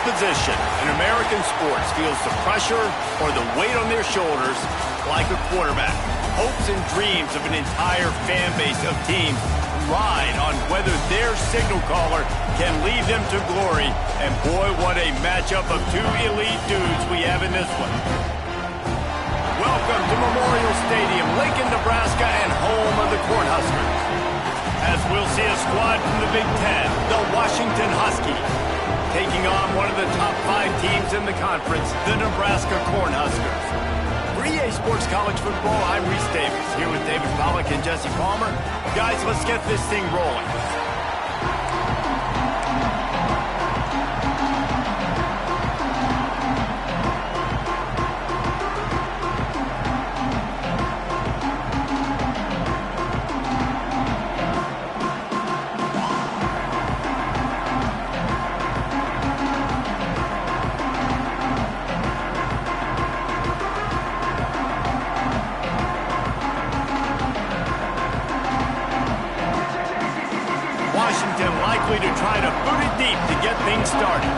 position in American sports feels the pressure or the weight on their shoulders like a quarterback. Hopes and dreams of an entire fan base of teams ride on whether their signal caller can lead them to glory. And boy, what a matchup of two elite dudes we have in this one. Welcome to Memorial Stadium, Lincoln, Nebraska, and home of the Cornhuskers. As we'll see a squad from the Big Ten, the Washington Huskies, taking on one of the top 5 teams in the conference, the Nebraska Cornhuskers. For EA Sports College Football, I'm Reese Davis, here with David Pollack and Jesse Palmer. Guys, let's get this thing rolling. Washington likely to try to boot it deep to get things started.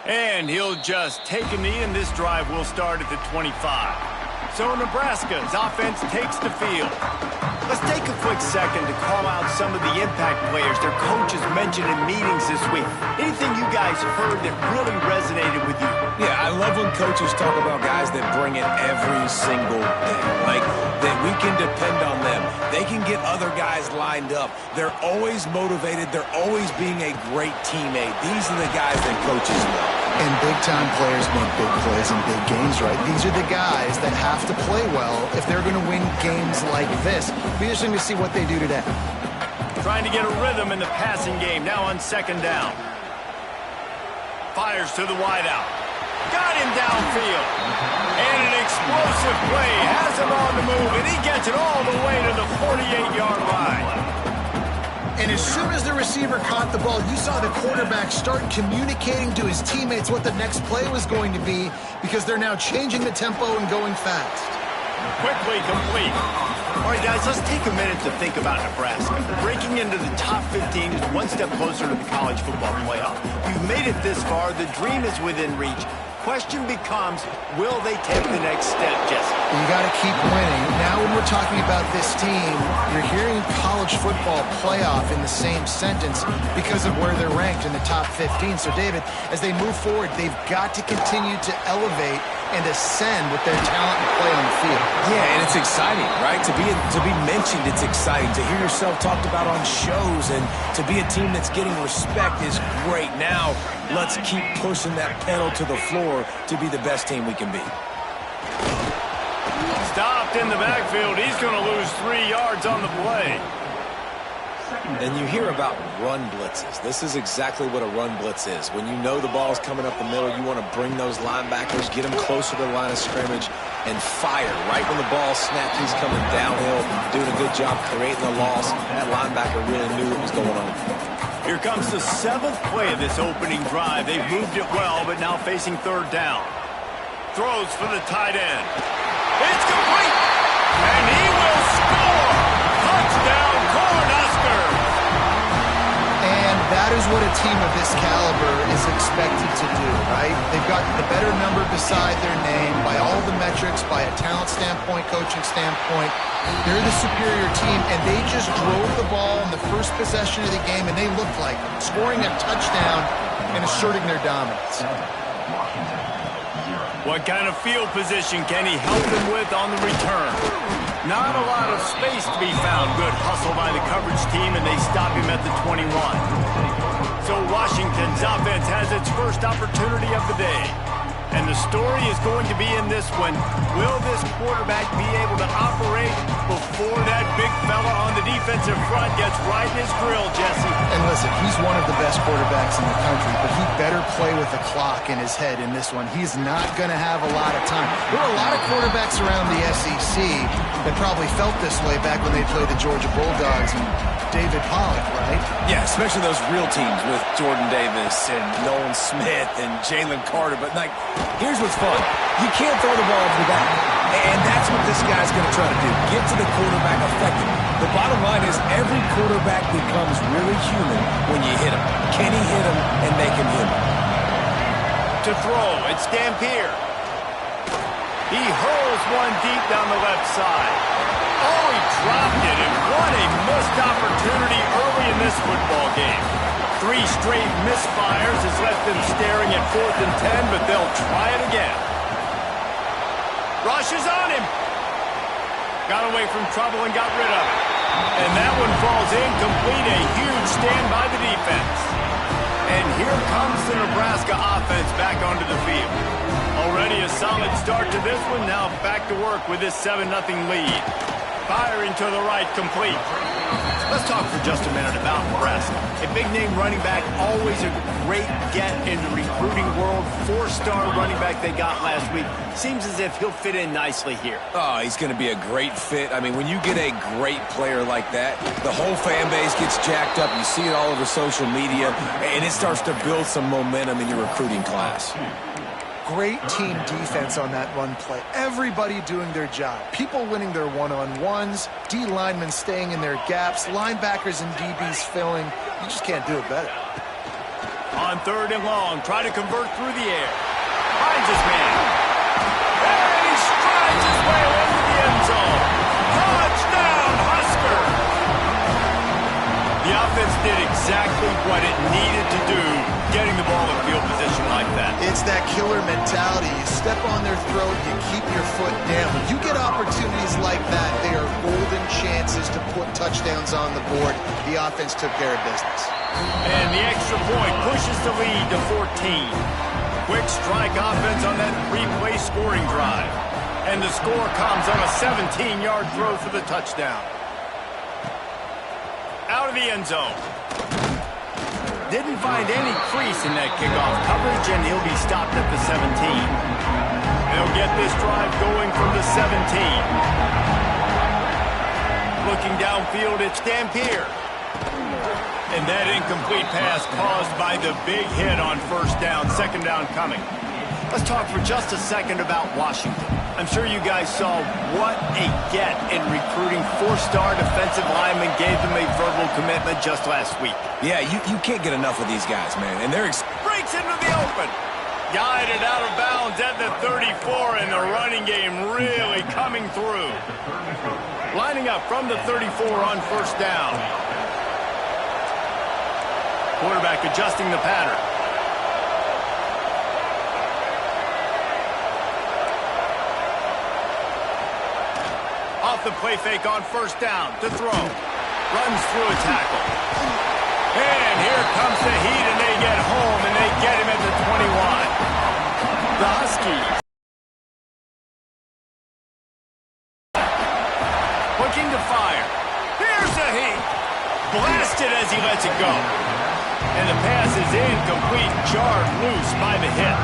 And he'll just take a knee, and this drive will start at the 25. So Nebraska's offense takes the field. Let's take a quick second to call out some of the impact players their coaches mentioned in meetings this week. Anything you guys heard that really resonated with you? Yeah, I love when coaches talk about guys that bring it every single day. Like, that we can depend on them. They can get other guys lined up. They're always motivated. They're always being a great teammate. These are the guys that coaches love. And big-time players make big plays in big games, right? These are the guys that have to play well if they're going to win games like this. Be interesting to see what they do today. Trying to get a rhythm in the passing game, now on second down. Fires to the wideout. Got him downfield. And an explosive play has him on the move, and he gets it all the way to the 48-yard line. And as soon as the receiver caught the ball, you saw the quarterback start communicating to his teammates what the next play was going to be, because they're now changing the tempo and going fast. Quickly complete. All right, guys, let's take a minute to think about Nebraska. Breaking into the top 15 is one step closer to the college football playoff. You've made it this far. The dream is within reach. Question becomes, will they take the next step, Jesse? You got to keep winning. Now when we're talking about this team, you're hearing college football playoff in the same sentence because of where they're ranked in the top 15. So, David, as they move forward, they've got to continue to elevate and ascend with their talent and play on the field. Yeah, and it's exciting, right? To be mentioned, it's exciting. To hear yourself talked about on shows and to be a team that's getting respect is great. Now, let's keep pushing that pedal to the floor to be the best team we can be. Stopped in the backfield. He's going to lose 3 yards on the play. And you hear about run blitzes. This is exactly what a run blitz is. When you know the ball's coming up the middle, you want to bring those linebackers, get them closer to the line of scrimmage, and fire. Right when the ball snapped, he's coming downhill, doing a good job creating the loss. That linebacker really knew what was going on. Here comes the 7th play of this opening drive. They've moved it well, but now facing third down. Throws for the tight end. It's complete! And he will score! Touchdown, Cornhuskers! And that is what a team of this caliber is expected to do, right? They've got the better number beside their name by all the metrics, by a talent standpoint, coaching standpoint. They're the superior team, and they just drove the ball in the first possession of the game, and they looked like scoring a touchdown and asserting their dominance. What kind of field position can he help them with on the return? Not a lot of space to be found. Good hustle by the coverage team, and they stop him at the 21. So Washington's offense has its first opportunity of the day. And the story is going to be in this one. Will this quarterback be able to operate before that big fella on the defensive front gets right in his grill, Jesse? And listen, he's one of the best quarterbacks in the country, but he better play with the clock in his head in this one. He's not going to have a lot of time. There are a lot of quarterbacks around the SEC that probably felt this way back when they played the Georgia Bulldogs and David Pollock, right? Yeah, especially those real teams with Jordan Davis and Nolan Smith and Jalen Carter. But, like, here's what's fun. You can't throw the ball off the back. And that's what this guy's going to try to do. Get to the quarterback effectively. The bottom line is every quarterback becomes really human when you hit him. Can he hit him and make him human? To throw, it's Dampier. He hurls one deep down the left side. Oh, he dropped it, and what a missed opportunity early in this football game. 3 straight misfires has left them staring at 4th and 10, but they'll try it again. Rush is on him. Got away from trouble and got rid of it. And that one falls incomplete, a huge stand by the defense. And here comes the Nebraska offense back onto the field. Already a solid start to this one, now back to work with this 7-0 lead. Firing to the right, complete. Let's talk for just a minute about Nebraska. A big-name running back, always a great get in the recruiting world. 4-star running back they got last week. Seems as if he'll fit in nicely here. Oh, he's going to be a great fit. I mean, when you get a great player like that, the whole fan base gets jacked up. You see it all over social media, and it starts to build some momentum in your recruiting class. Great team defense on that run play. Everybody doing their job. People winning their one-on-ones, D linemen staying in their gaps, linebackers and DBs filling. You just can't do it better. On 3rd and long, try to convert through the air. Finds his man. And he strides his way into the end zone. Touchdown, Husker! The offense did exactly what it needed to do, getting the ball in field position like that. It's that killer mentality. You step on their throat, you keep your foot down. When you get opportunities like that, they are golden chances to put touchdowns on the board. The offense took care of business. And the extra point pushes the lead to 14. Quick strike offense on that 3-play scoring drive. And the score comes on a 17-yard throw for the touchdown. Out of the end zone. Didn't find any crease in that kickoff coverage, and he'll be stopped at the 17. They'll get this drive going from the 17. Looking downfield, it's Dampier. And that incomplete pass caused by the big hit on 1st down, 2nd down coming. Let's talk for just a second about Washington. I'm sure you guys saw what a get in recruiting. 4-star defensive linemen gave them a verbal commitment just last week. Yeah, you can't get enough of these guys, man. And they're breaks into the open. Guided out of bounds at the 34, and the running game really coming through. Lining up from the 34 on 1st down. Quarterback adjusting the pattern. Off the play fake on 1st down to throw. Runs through a tackle. And here comes the heat, and they get home, and they get him at the 21. The Huskies looking to fire. Here's the heat. Blasted as he lets it go. And the pass is incomplete, jarred loose by the hit.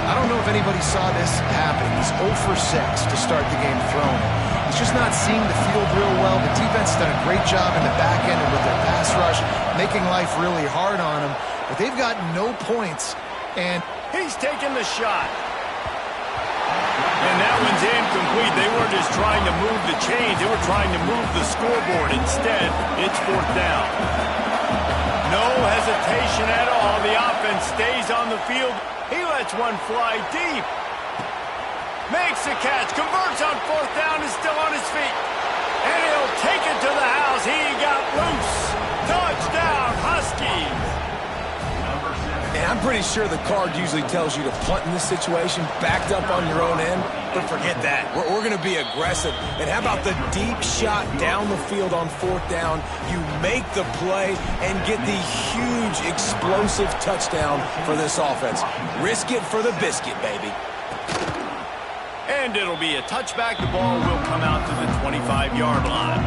I don't know if anybody saw this happen. He's 0 for 6 to start the game throwing. He's just not seeing the field real well. The defense has done a great job in the back end and with their pass rush, making life really hard on him. But they've got no points, and he's taking the shot. And that one's incomplete. They weren't just trying to move the chains. They were trying to move the scoreboard. Instead, it's 4th down. No hesitation at all. The offense stays on the field. He lets one fly deep. Makes the catch. Converts on 4th down. Is still on his feet. And he'll take it to the house. He got loose. Touchdown, Huskies. And I'm pretty sure the card usually tells you to punt in this situation, backed up on your own end. But forget that. We're going to be aggressive. And how about the deep shot down the field on 4th down? You make the play and get the huge explosive touchdown for this offense. Risk it for the biscuit, baby. And it'll be a touchback. The ball will come out to the 25-yard line.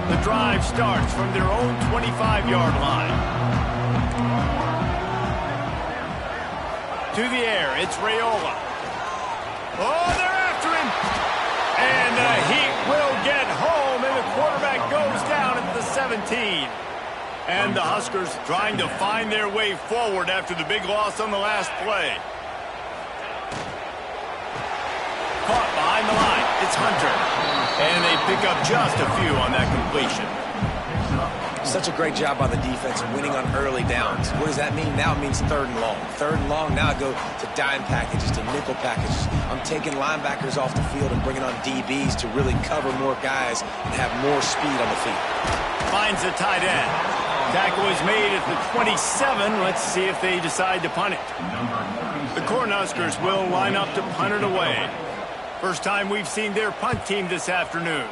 The drive starts from their own 25-yard line. To the air, it's Raiola. Oh, they're after him! And the Heat will get home, and the quarterback goes down at the 17. And the Huskers trying to find their way forward after the big loss on the last play. Caught behind the line. It's Hunter. And they pick up just a few on that completion. Such a great job by the defense winning on early downs. What does that mean? Now it means 3rd and long. 3rd and long, now I go to dime packages, to nickel packages. I'm taking linebackers off the field and bringing on DBs to really cover more guys and have more speed on the feet. Finds the tight end. Tackle is made at the 27. Let's see if they decide to punt it. The Cornhuskers will line up to punt it away. First time we've seen their punt team this afternoon.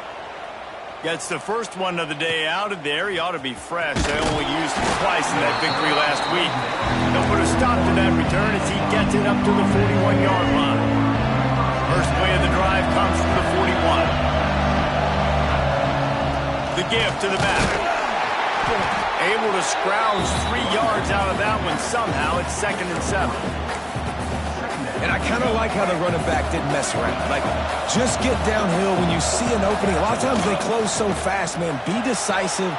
Gets the first one of the day out of there. He ought to be fresh. They only used him twice in that victory last week. They'll put a stop to that return as he gets it up to the 41-yard line. First play of the drive comes from the 41. The give to the back. Able to scrounge 3 yards out of that one somehow. It's 2nd and 7. And I kind of like how the running back didn't mess around. Like, just get downhill when you see an opening. A lot of times they close so fast, man. Be decisive.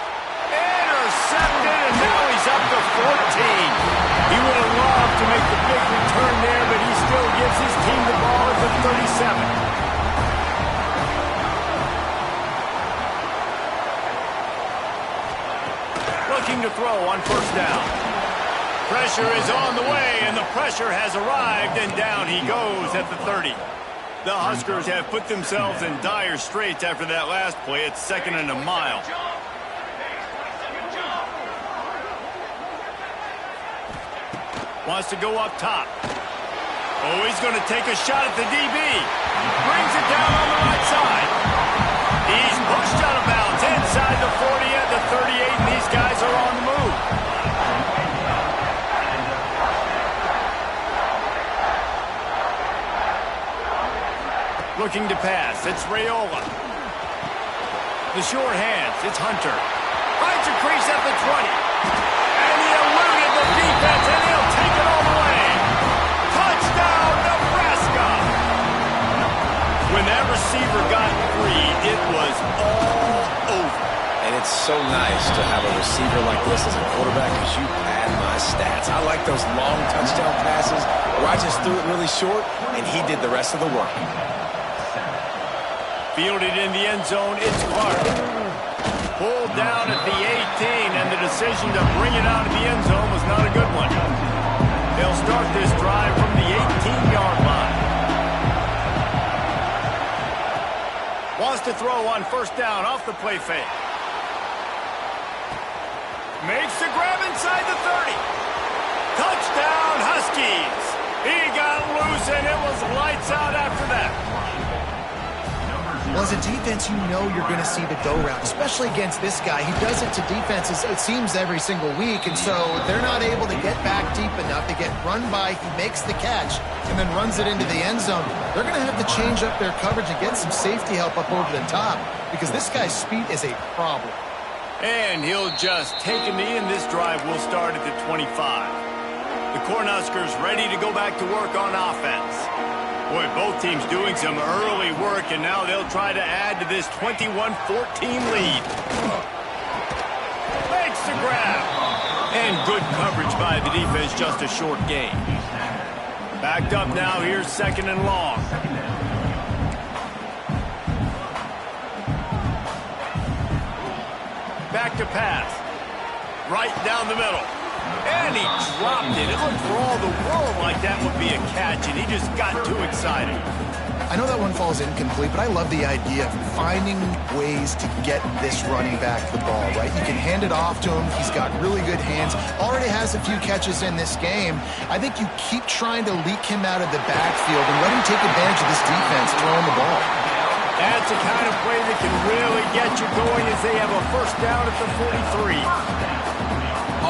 Intercepted, and now he's up to 14. He would have loved to make the big return there, but he still gives his team the ball at the 37. Looking to throw on 1st down. Pressure is on the way, and the pressure has arrived, and down he goes at the 30. The Huskers have put themselves in dire straits after that last play. It's 2nd and a mile. Wants to go up top. Oh, he's going to take a shot at the DB. Brings it down on the right side. He's pushed out of bounds inside the 40 at the 38, and these guys are on the move. Looking to pass. It's Raiola. The short hands. It's Hunter. Finds a crease at the 20. And he eluded the defense, and he'll take it all the way. Touchdown, Nebraska! When that receiver got free, it was all over. And it's so nice to have a receiver like this as a quarterback because you pad my stats. I like those long touchdown passes where I just threw it really short, and he did the rest of the work. Fielded in the end zone, it's Clark. Pulled down at the 18, and the decision to bring it out of the end zone was not a good one. They'll start this drive from the 18-yard line. Wants to throw on 1st down off the play fake. Makes the grab inside the 30. Touchdown, Huskies. He got loose, and it was lights out after that. Well, as a defense, you know you're going to see the go route, especially against this guy. He does it to defenses, it seems, every single week, and so they're not able to get back deep enough. They get run by, he makes the catch, and then runs it into the end zone. They're going to have to change up their coverage and get some safety help up over the top because this guy's speed is a problem. And he'll just take a knee, and this drive will start at the 25. The Cornhuskers ready to go back to work on offense. Boy, both teams doing some early work, and now they'll try to add to this 21-14 lead. Makes the grab. And good coverage by the defense, just a short gain. Backed up now, here's 2nd and long. Back to pass. Right down the middle. And he dropped it. It looked for all the world like that would be a catch, and he just got too excited. I know that one falls incomplete, but I love the idea of finding ways to get this running back the ball, right? You can hand it off to him. He's got really good hands. Already has a few catches in this game. I think you keep trying to leak him out of the backfield and let him take advantage of this defense throwing the ball. That's the kind of play that can really get you going as they have a first down at the 43.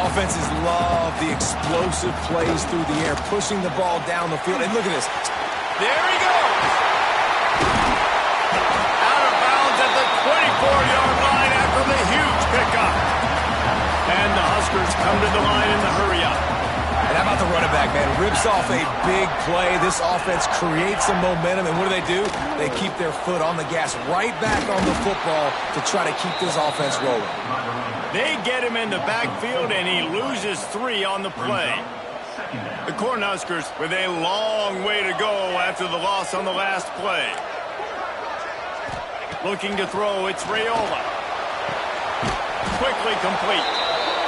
Offenses love the explosive plays through the air, pushing the ball down the field. And look at this. There he goes. Out of bounds at the 24-yard line after the huge pickup. And the Huskers come to the line in the hurry-up. And how about the running back, man? Rips off a big play. This offense creates some momentum, and what do? They keep their foot on the gas right back on the football to try to keep this offense rolling. They get him in the backfield, and he loses 3 on the play. The Cornhuskers with a long way to go after the loss on the last play. Looking to throw, it's Raiola. Quickly complete.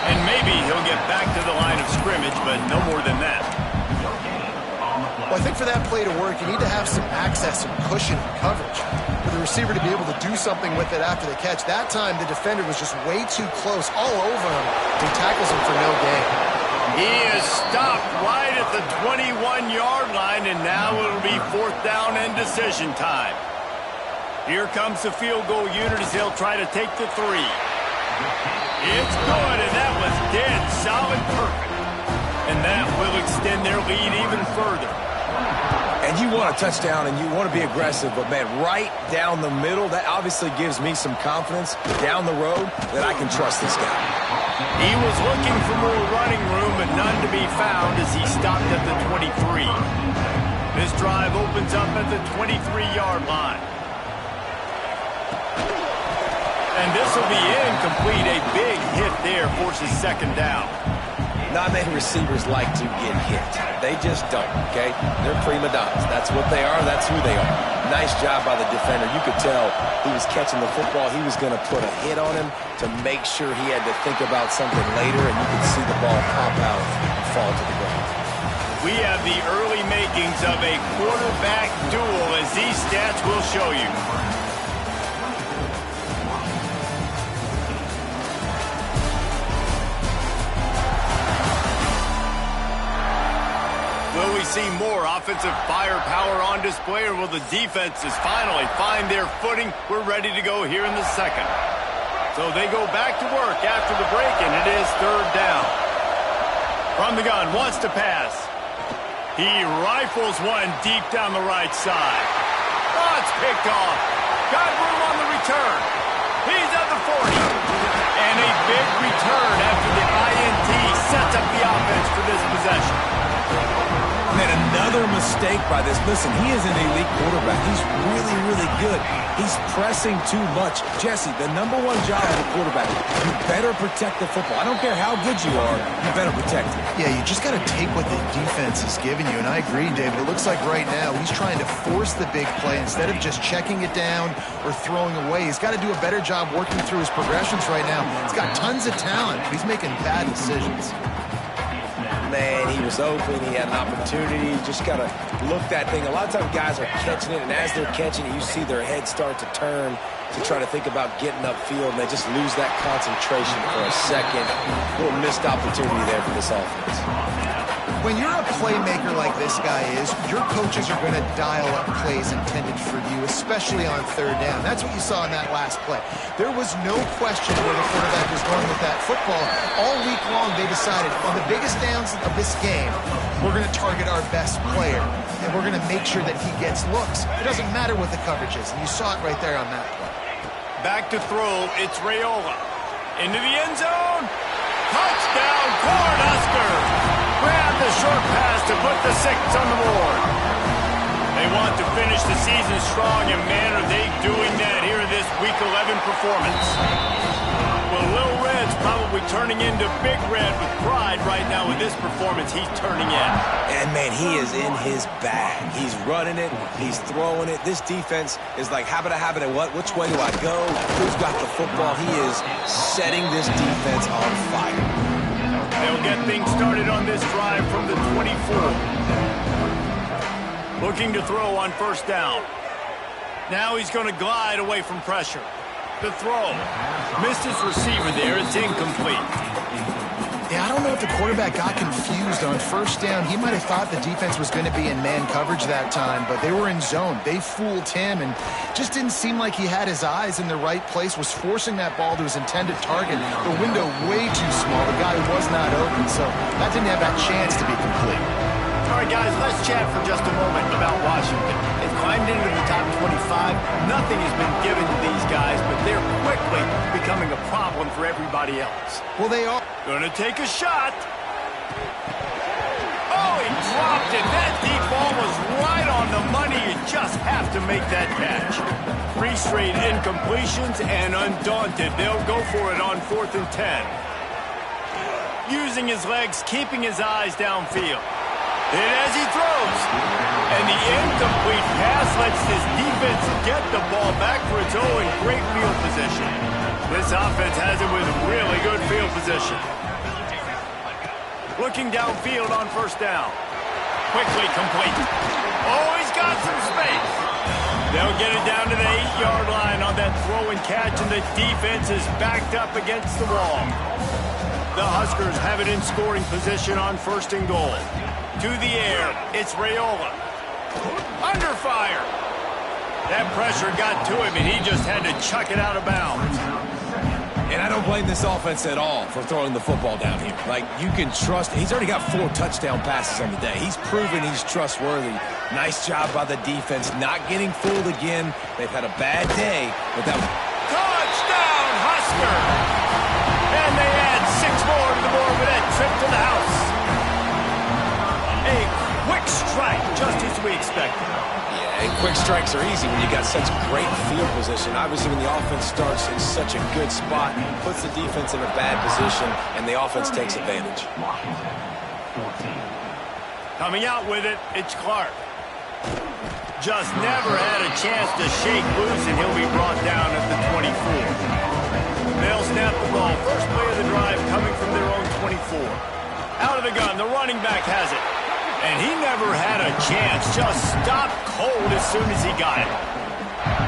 And maybe he'll get back to the line of scrimmage, but no more than that. Well, I think for that play to work, you need to have some access, some cushion and coverage. For the receiver to be able to do something with it after the catch. That time, the defender was just way too close, all over him. He tackles him for no gain. He is stopped right at the 21-yard line, and now it'll be 4th down and decision time. Here comes the field goal unit as they'll try to take the 3. It's good, and that was dead solid perfect. And that will extend their lead even further. And you want a touchdown, and you want to be aggressive, but, man, right down the middle, that obviously gives me some confidence down the road that I can trust this guy. He was looking for more running room, but none to be found as he stopped at the 23. This drive opens up at the 23-yard line. And this will be incomplete. A big hit there forces 2nd down. Not many receivers like to get hit. They just don't, okay? They're prima donnas. That's what they are. That's who they are. Nice job by the defender. You could tell he was catching the football. He was going to put a hit on him to make sure he had to think about something later, and you could see the ball pop out and fall to the ground. We have the early makings of a quarterback duel, as these stats will show you. Will we see more offensive firepower on display, or will the defenses finally find their footing? We're ready to go here in the second. So they go back to work after the break, and it is 3rd down. From the gun, wants to pass. He rifles one deep down the right side. Oh, it's picked off. Got room on the return. He's at the 40. And a big return after the INT sets up the offense for this possession. Man, another mistake by this. Listen, he is an elite quarterback. He's really, really good. He's pressing too much. Jesse, the #1 job of a quarterback, you better protect the football. I don't care how good you are, you better protect it. Yeah, you just got to take what the defense is giving you. And I agree, David. It looks like right now he's trying to force the big play instead of just checking it down or throwing away. He's got to do a better job working through his progressions right now. He's got tons of talent, but he's making bad decisions. Man, he was open. He had an opportunity. Just got to look that thing. A lot of times guys are catching it, and as they're catching it, you see their head start to turn to try to think about getting upfield, and they just lose that concentration for a second. A little missed opportunity there for this offense. When you're a playmaker like this guy is, your coaches are going to dial up plays intended for you, especially on 3rd down. That's what you saw in that last play. There was no question where the quarterback was going with that football. All week long, they decided on the biggest downs of this game, we're going to target our best player, and we're going to make sure that he gets looks. It doesn't matter what the coverage is, and you saw it right there on that play. Back to throw, it's Raiola. Into the end zone. Touchdown, Cornhuskers! Grab the short pass to put the 6 on the board. They want to finish the season strong, and man, are they doing that here in this Week 11 performance. Well, Lil Red's probably turning into Big Red with pride right now with this performance he's turning in. And, man, he is in his bag. He's running it. He's throwing it. This defense is like, habit, what? Which way do I go? Who's got the football? He is setting this defense on fire. They'll get things started on this drive from the 24. Looking to throw on 1st down. Now he's going to glide away from pressure. The throw. Missed his receiver there. It's incomplete. Yeah, I don't know if the quarterback got confused on first down. He might have thought the defense was going to be in man coverage that time, but they were in zone. They fooled him and just didn't seem like he had his eyes in the right place, was forcing that ball to his intended target. The window way too small. The guy was not open, so that didn't have that chance to be complete. All right, guys, let's chat for just a moment about Washington. They've climbed into the top 25. Nothing has been given to these guys, but they're quickly becoming a problem for everybody else. Well, they are. Gonna take a shot. Oh, he dropped it. That deep ball was right on the money. You just have to make that catch. 3 straight incompletions, and undaunted, they'll go for it on 4th and 10. Using his legs, keeping his eyes downfield. And as he throws, and the incomplete pass lets this defense get the ball back for its own great field position. This offense has it with really good field position. Looking downfield on first down. Quickly complete. Oh, he's got some space. They'll get it down to the 8-yard line on that throw and catch, and the defense is backed up against the wall. The Huskers have it in scoring position on 1st and goal. To the air, it's Raiola. Under fire. That pressure got to him, and he just had to chuck it out of bounds. And I don't blame this offense at all for throwing the football down here. Like, you can trust. He's already got 4 touchdown passes on the day. He's proven he's trustworthy. Nice job by the defense, not getting fooled again. They've had a bad day, but that was... Touchdown, Husker! And they add 6 more to the board with that trip to the house. A quick strike, just as we expected. Yeah, and quick strikes are easy when you got such great field position. Obviously, when the offense starts in such a good spot, puts the defense in a bad position, and the offense takes advantage. Coming out with it, it's Clark. Just never had a chance to shake loose, and he'll be brought down at the 24. They'll snap the ball. First play of the drive coming from their own 24. Out of the gun, the running back has it. And he never had a chance, just stopped cold as soon as he got it.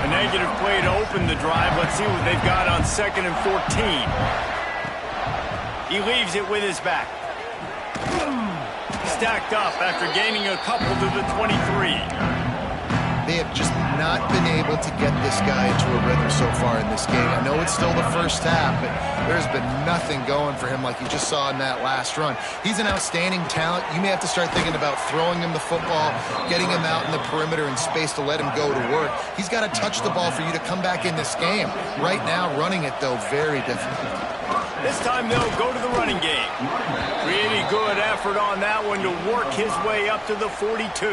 A negative play to open the drive. Let's see what they've got on 2nd and 14. He leaves it with his back. Stacked up after gaining a couple to the 23. They have just not been able to get this guy into a rhythm so far in this game. I know it's still the first half, but there's been nothing going for him like you just saw in that last run. He's an outstanding talent. You may have to start thinking about throwing him the football, getting him out in the perimeter in space to let him go to work. He's got to touch the ball for you to come back in this game. Right now, running it, though, very difficult. This time they'll go to the running game. Really good effort on that one to work his way up to the 42.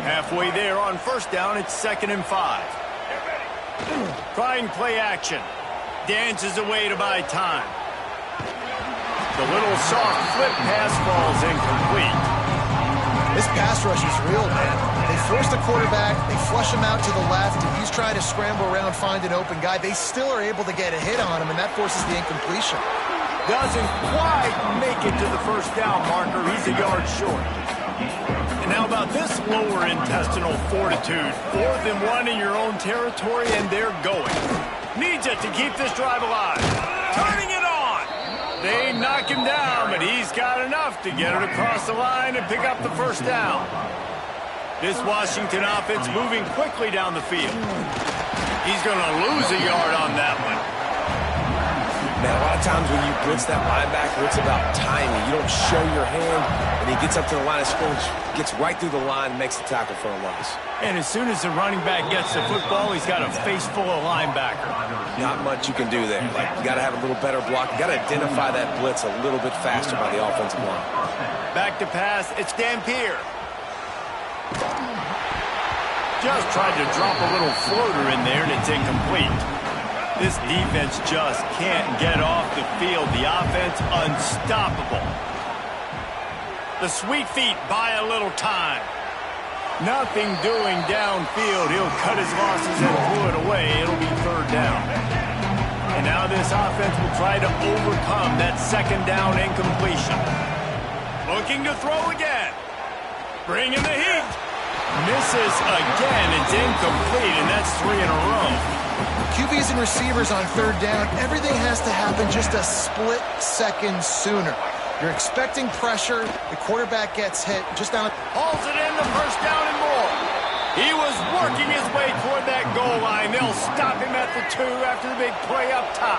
Halfway there on first down, it's 2nd and 5. Trying play action. Dances away to buy time. The little soft flip pass falls incomplete. This pass rush is real, man. They force the quarterback, they flush him out to the left, and he's trying to scramble around, find an open guy. They still are able to get a hit on him, and that forces the incompletion. Doesn't quite make it to the first down marker. He's a yard short. And how about this lower intestinal fortitude? 4th and 1 in your own territory, and they're going. Needs it to keep this drive alive. Turning it on. They knock him down, but he's got enough to get it across the line and pick up the first down. This Washington offense moving quickly down the field. He's going to lose a yard on that one. Man, a lot of times when you blitz that linebacker, it's about timing. You don't show your hand, and he gets up to the line of scrimmage, gets right through the line, and makes the tackle for a loss. And as soon as the running back gets the football, he's got a face full of linebacker. Not much you can do there. Like, you got to have a little better block. You got to identify that blitz a little bit faster by the offensive line. Back to pass, it's Dampier. Just tried to drop a little floater in there, and it's incomplete. This defense just can't get off the field. The offense unstoppable. The sweet feet buy a little time. Nothing doing downfield. He'll cut his losses and throw it away. It'll be 3rd down. And now this offense will try to overcome that 2nd down incompletion. Looking to throw again. Bringing the heat. Misses again. It's incomplete, and that's 3 in a row. QBs and receivers on third down, everything has to happen just a split second sooner. You're expecting pressure, the quarterback gets hit, just down. Hauls it in, the first down and more. He was working his way toward that goal line. They'll stop him at the 2 after the big play up top.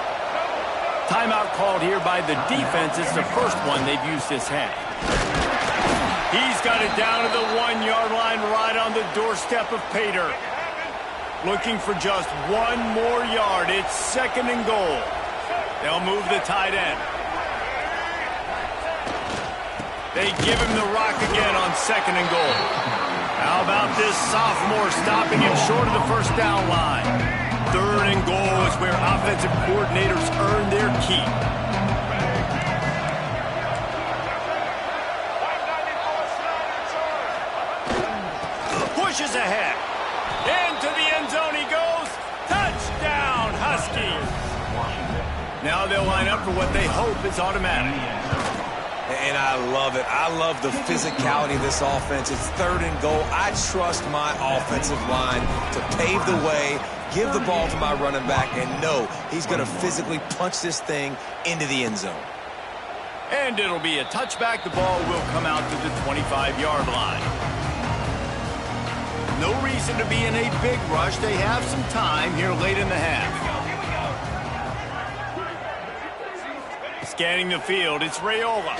Timeout called here by the defense. It's the first one they've used this half. He's got it down to the 1-yard line right on the doorstep of Pater. Looking for just 1 more yard. It's 2nd and goal. They'll move the tight end. They give him the rock again on 2nd and goal. How about this sophomore stopping him short of the first down line? 3rd and goal is where offensive coordinators earn their keep. Pushes ahead. Into the end zone he goes. Touchdown, Huskies. Now they'll line up for what they hope is automatic. And I love it. I love the physicality of this offense. It's 3rd and goal. I trust my offensive line to pave the way, give the ball to my running back, and know he's going to physically punch this thing into the end zone. And it'll be a touchback. The ball will come out to the 25-yard line. No reason to be in a big rush. They have some time here late in the half. Scanning the field, it's Raiola.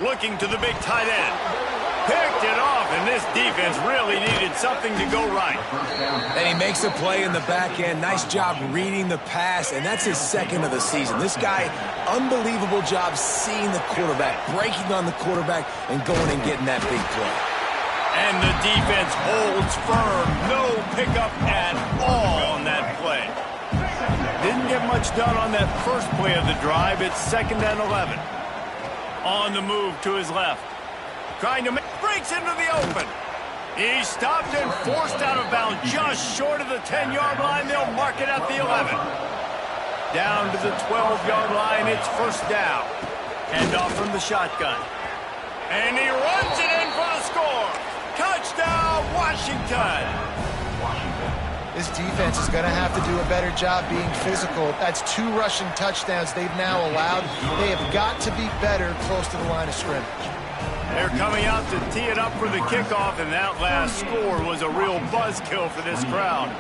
Looking to the big tight end. Picked it off, and this defense really needed something to go right. And he makes a play in the back end. Nice job reading the pass, and that's his 2nd of the season. This guy, unbelievable job seeing the quarterback, breaking on the quarterback, and going and getting that big play. And the defense holds firm. No pickup at all on that play. Didn't get much done on that first play of the drive. It's 2nd and 11. On the move to his left. Trying to make, breaks into the open. He's stopped and forced out of bounds just short of the 10-yard line. They'll mark it at the 11. Down to the 12-yard line. It's 1st down. Hand off from the shotgun. And he runs it in for the score. Touchdown, Washington. This defense is going to have to do a better job being physical. That's 2 rushing touchdowns they've now allowed. They have got to be better close to the line of scrimmage. They're coming out to tee it up for the kickoff, and that last score was a real buzzkill for this crowd.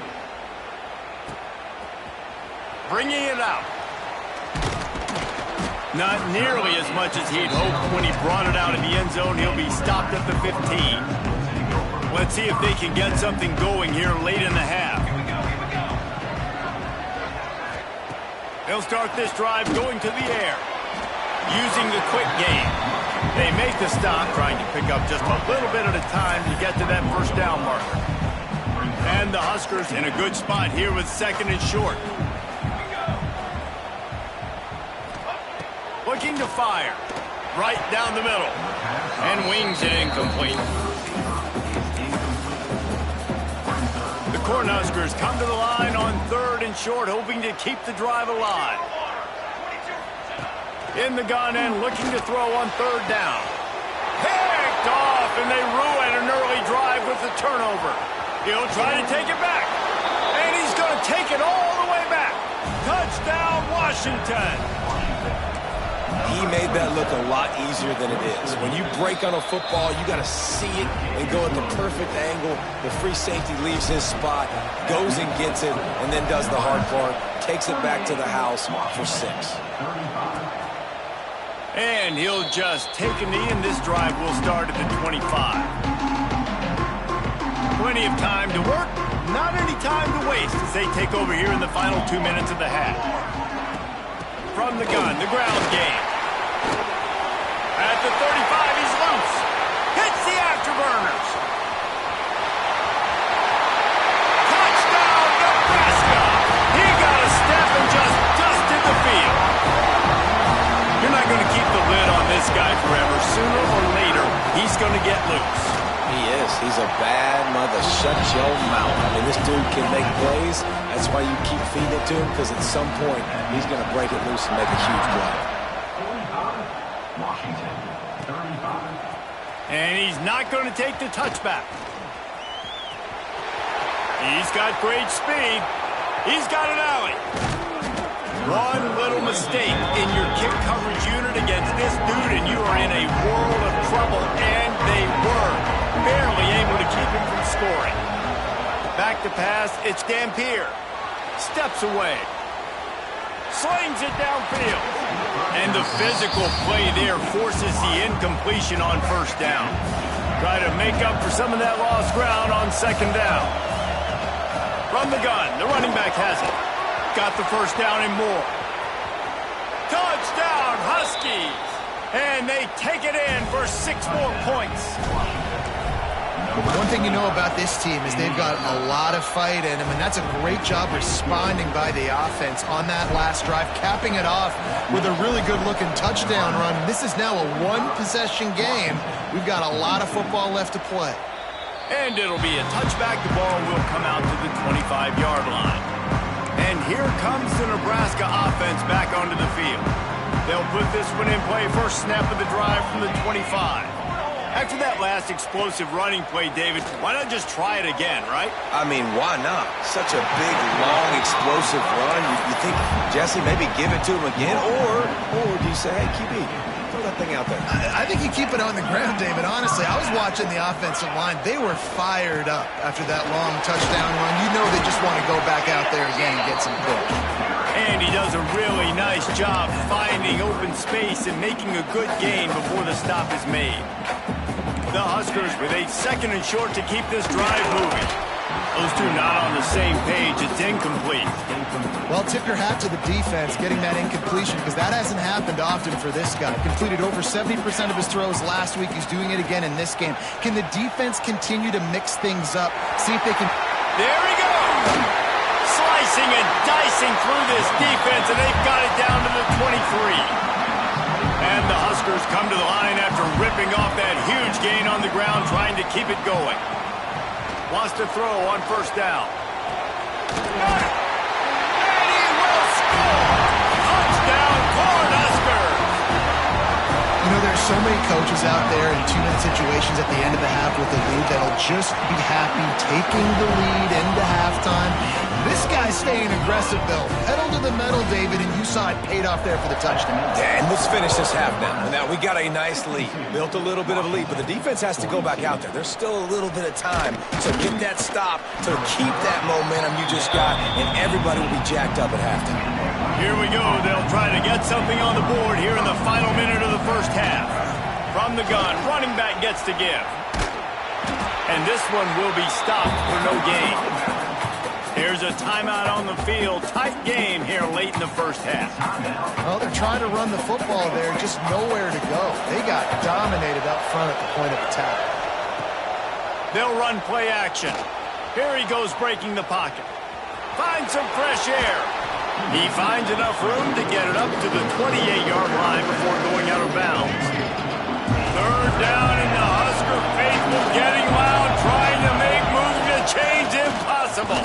Bringing it out. Not nearly as much as he'd hoped when he brought it out in the end zone. He'll be stopped at the 15. Let's see if they can get something going here late in the half. They'll start this drive going to the air. Using the quick game. They make the stop, trying to pick up just a little bit at a time to get to that 1st down marker. And the Huskers in a good spot here with 2nd and short. Looking to fire. Right down the middle. And wings it incomplete. The Cornhuskers come to the line on 3rd and short, hoping to keep the drive alive. In the gun and looking to throw on 3rd down. Picked off, and they ruin an early drive with the turnover. He'll try to take it back. And he's going to take it all the way back. Touchdown, Washington. He made that look a lot easier than it is. When you break on a football, you got to see it and go at the perfect angle. The free safety leaves his spot, goes and gets it, and then does the hard part, takes it back to the house for 6. And he'll just take a knee, and this drive will start at the 25. Plenty of time to work, not any time to waste as they take over here in the final 2 minutes of the half. From the gun, the ground game. At the 35, he's loose. Hits the afterburners. Touchdown, Nebraska. He got a step and just dusted the field. You're not going to keep the lid on this guy forever. Sooner or later, he's going to get loose. He is. He's a bad mother. Shut your mouth. I mean, this dude can make plays. That's why you keep feeding it to him, because at some point, he's going to break it loose and make a huge play. And he's not going to take the touchback. He's got great speed. He's got an alley. One little mistake in your kick coverage unit against this dude, and you are in a world of trouble, and they were barely able to keep him from scoring. Back to pass, it's Dampier. Steps away. Slings it downfield. And the physical play there forces the incompletion on first down. Try to make up for some of that lost ground on second down. From the gun, the running back has it. Got the first down and more. Touchdown, Huskies! And they take it in for 6 more points. One thing you know about this team is they've got a lot of fight in them, and that's a great job responding by the offense on that last drive, capping it off with a really good-looking touchdown run. This is now a one-possession game. We've got a lot of football left to play. And it'll be a touchback. The ball will come out to the 25-yard line. And here comes the Nebraska offense back onto the field. They'll put this one in play. First snap of the drive from the 25. After that last explosive running play, David, why not just try it again, right? I mean, why not? Such a big, long, explosive run. You think, Jesse, maybe give it to him again? Or do you say, hey, QB, throw that thing out there? I think you keep it on the ground, David. Honestly, I was watching the offensive line. They were fired up after that long touchdown run. You know they just want to go back out there again and get some push. And he does a really nice job finding open space and making a good gain before the stop is made. The Huskers with a second and short to keep this drive moving. Those two not on the same page. It's incomplete. Well, tip your hat to the defense getting that incompletion, because that hasn't happened often for this guy. Completed over 70% of his throws last week. He's doing it again in this game. Can the defense continue to mix things up? See if they can... There he goes! Slicing and dicing through this defense, and they've got it down to the 23. And the Huskers come to the line after ripping off that huge gain on the ground, trying to keep it going. Wants to throw on first down. And he will score! Touchdown, Cornhuskers! You know, there's so many coaches out there in 2-minute situations at the end of the half with the lead that'll just be happy taking the lead into halftime. This guy's staying aggressive, though. Pedal to the metal, David, and you saw it paid off there for the touchdown. Yeah, and let's finish this half now. Now, we got a nice lead. Built a little bit of a lead, but the defense has to go back out there. There's still a little bit of time to get that stop, to keep that momentum you just got, and everybody will be jacked up at halftime. Here we go. They'll try to get something on the board here in the final minute of the first half. From the gun, running back gets to give. And this one will be stopped for no gain. Here's a timeout on the field. Tight game here late in the first half. Well, they're trying to run the football there, just nowhere to go. They got dominated up front at the point of attack. They'll run play action. Here he goes breaking the pocket. Finds some fresh air. He finds enough room to get it up to the 28-yard line before going out of bounds. Third down, and the Husker faithful getting loud, trying to make moves to change impossible.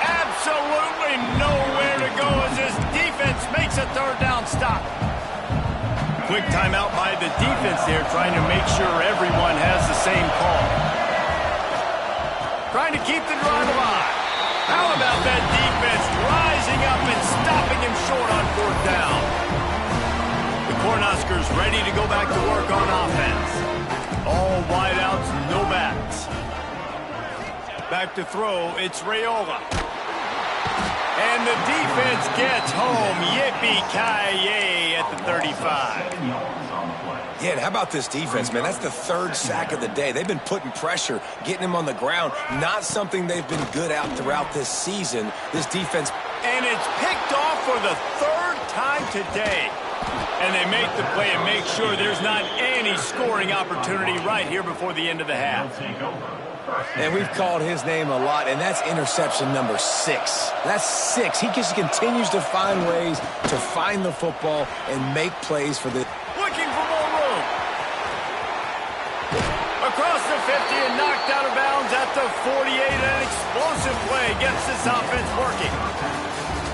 Absolutely nowhere to go as this defense makes a third down stop. Quick timeout by the defense there, trying to make sure everyone has the same call. Trying to keep the drive alive. How about that defense rising up and stopping him short on fourth down? The Cornhuskers ready to go back to work on offense. All wideouts, no backs. Back to throw, it's Raiola. And the defense gets home. Yippee-ki-yay at the 35. Yeah, and how about this defense, man? That's the third sack of the day. They've been putting pressure, getting him on the ground. Not something they've been good at throughout this season. This defense. And it's picked off for the third time today. And they make the play and make sure there's not any scoring opportunity right here before the end of the half. And we've called his name a lot, and that's interception number 6. That's 6. He just continues to find ways to find the football and make plays for the... Looking for more room. Across the 50 and knocked out of bounds at the 48. An explosive play gets this offense working.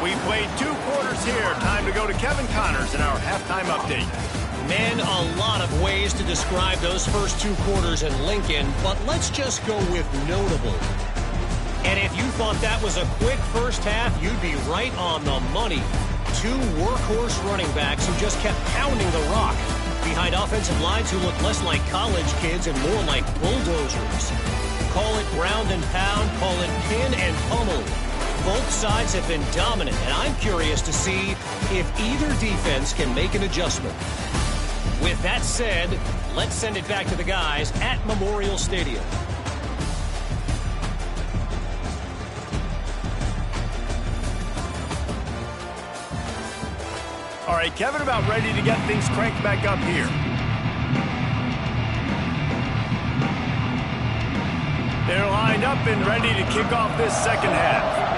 We played 2 quarters here. Time to go to Kevin Connors in our halftime update. Man, a lot of ways to describe those first 2 quarters in Lincoln, but let's just go with notable. And if you thought that was a quick first half, you'd be right on the money. 2 workhorse running backs who just kept pounding the rock behind offensive lines who look less like college kids and more like bulldozers. Call it ground and pound, call it pin and pummel. Both sides have been dominant, and I'm curious to see if either defense can make an adjustment. With that said, let's send it back to the guys at Memorial Stadium. All right, Kevin, about ready to get things cranked back up here. They're lined up and ready to kick off this second half.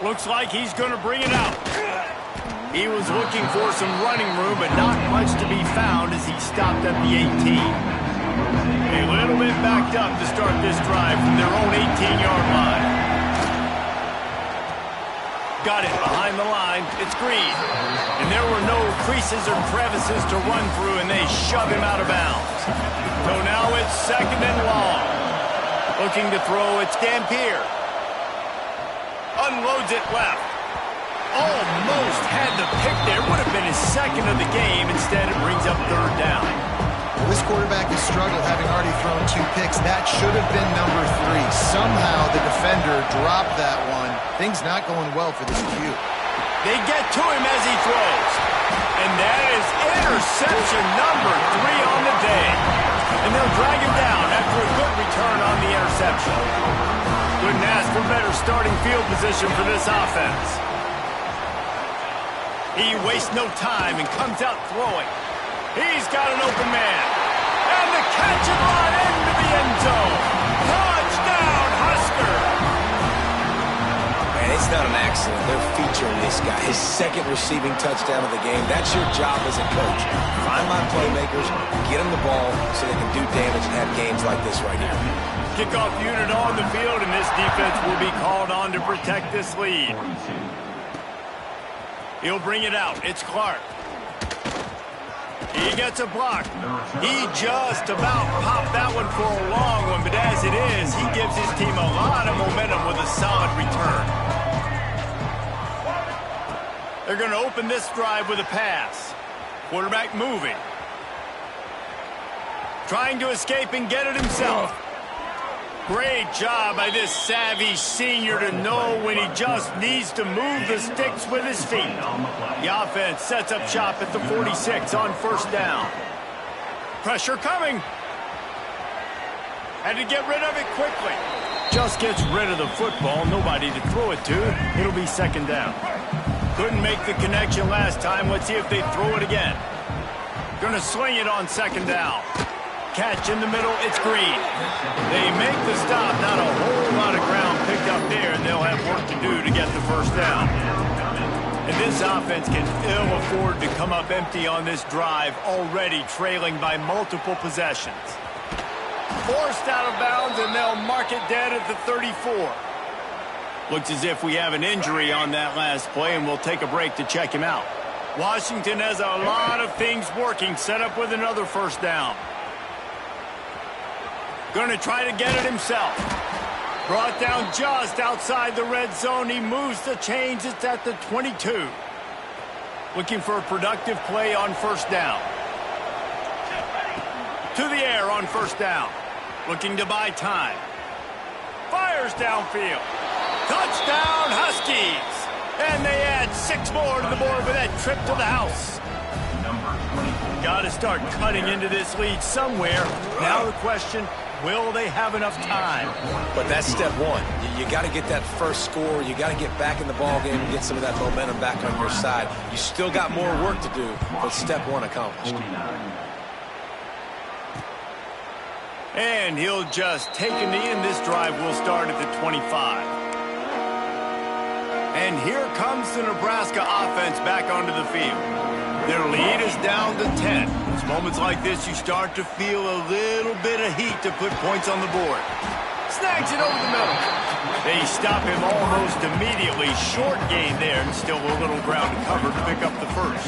Looks like he's going to bring it out. He was looking for some running room, but not much to be found as he stopped at the 18. A little bit backed up to start this drive from their own 18-yard line. Got it behind the line. It's Green. And there were no creases or crevices to run through, and they shove him out of bounds. So now it's second and long. Looking to throw, it's Dampier. Unloads it left. Almost had the pick there. Would have been his second of the game. Instead, it brings up third down. Well, this quarterback has struggled, having already thrown 2 picks. That should have been number 3. Somehow the defender dropped that one. Things not going well for this Q. They get to him as he throws. And that is interception number 3 on the day. And they'll drag him down after a good return on the interception. Couldn't ask for better starting field position for this offense. He wastes no time and comes out throwing. He's got an open man. And the catch and run into the end zone. Touchdown, Husker! Man, it's not an accident. They're featuring this guy. His second receiving touchdown of the game. That's your job as a coach. Find my playmakers, get them the ball so they can do damage and have games like this right here. Kickoff unit on the field, and this defense will be called on to protect this lead. He'll bring it out. It's Clark. He gets a block. He just about popped that one for a long one, but as it is, he gives his team a lot of momentum with a solid return. They're going to open this drive with a pass. Quarterback moving. Trying to escape and get it himself. Great job by this savvy senior to know when he just needs to move the sticks with his feet. The offense sets up shop at the 46 on first down. Pressure coming. Had to get rid of it quickly. Just gets rid of the football. Nobody to throw it to. It'll be second down. Couldn't make the connection last time. Let's see if they throw it again. Gonna sling it on second down. Catch in the middle, it's Green. They make the stop, not a whole lot of ground picked up there, and they'll have work to do to get the first down. And this offense can ill afford to come up empty on this drive, already trailing by multiple possessions. Forced out of bounds, and they'll mark it dead at the 34. Looks as if we have an injury on that last play, and we'll take a break to check him out. Washington has a lot of things working, set up with another first down. Going to try to get it himself. Brought down just outside the red zone. He moves the chains. It's at the 22. Looking for a productive play on first down. To the air on first down. Looking to buy time. Fires downfield. Touchdown, Huskies. And they add 6 more to the board with that trip to the house. Got to start cutting into this lead somewhere. Now the question, will they have enough time? But that's step one. You got to get that first score. You got to get back in the ball game and get some of that momentum back on your side. You still got more work to do, but step one accomplished. And he'll just take a knee, and this drive will start at the 25. And here comes the Nebraska offense back onto the field. Their lead is down to 10. It's moments like this you start to feel a little bit of heat to put points on the board. Snags it over the middle. They stop him almost immediately. Short gain there, and still a little ground to cover to pick up the first.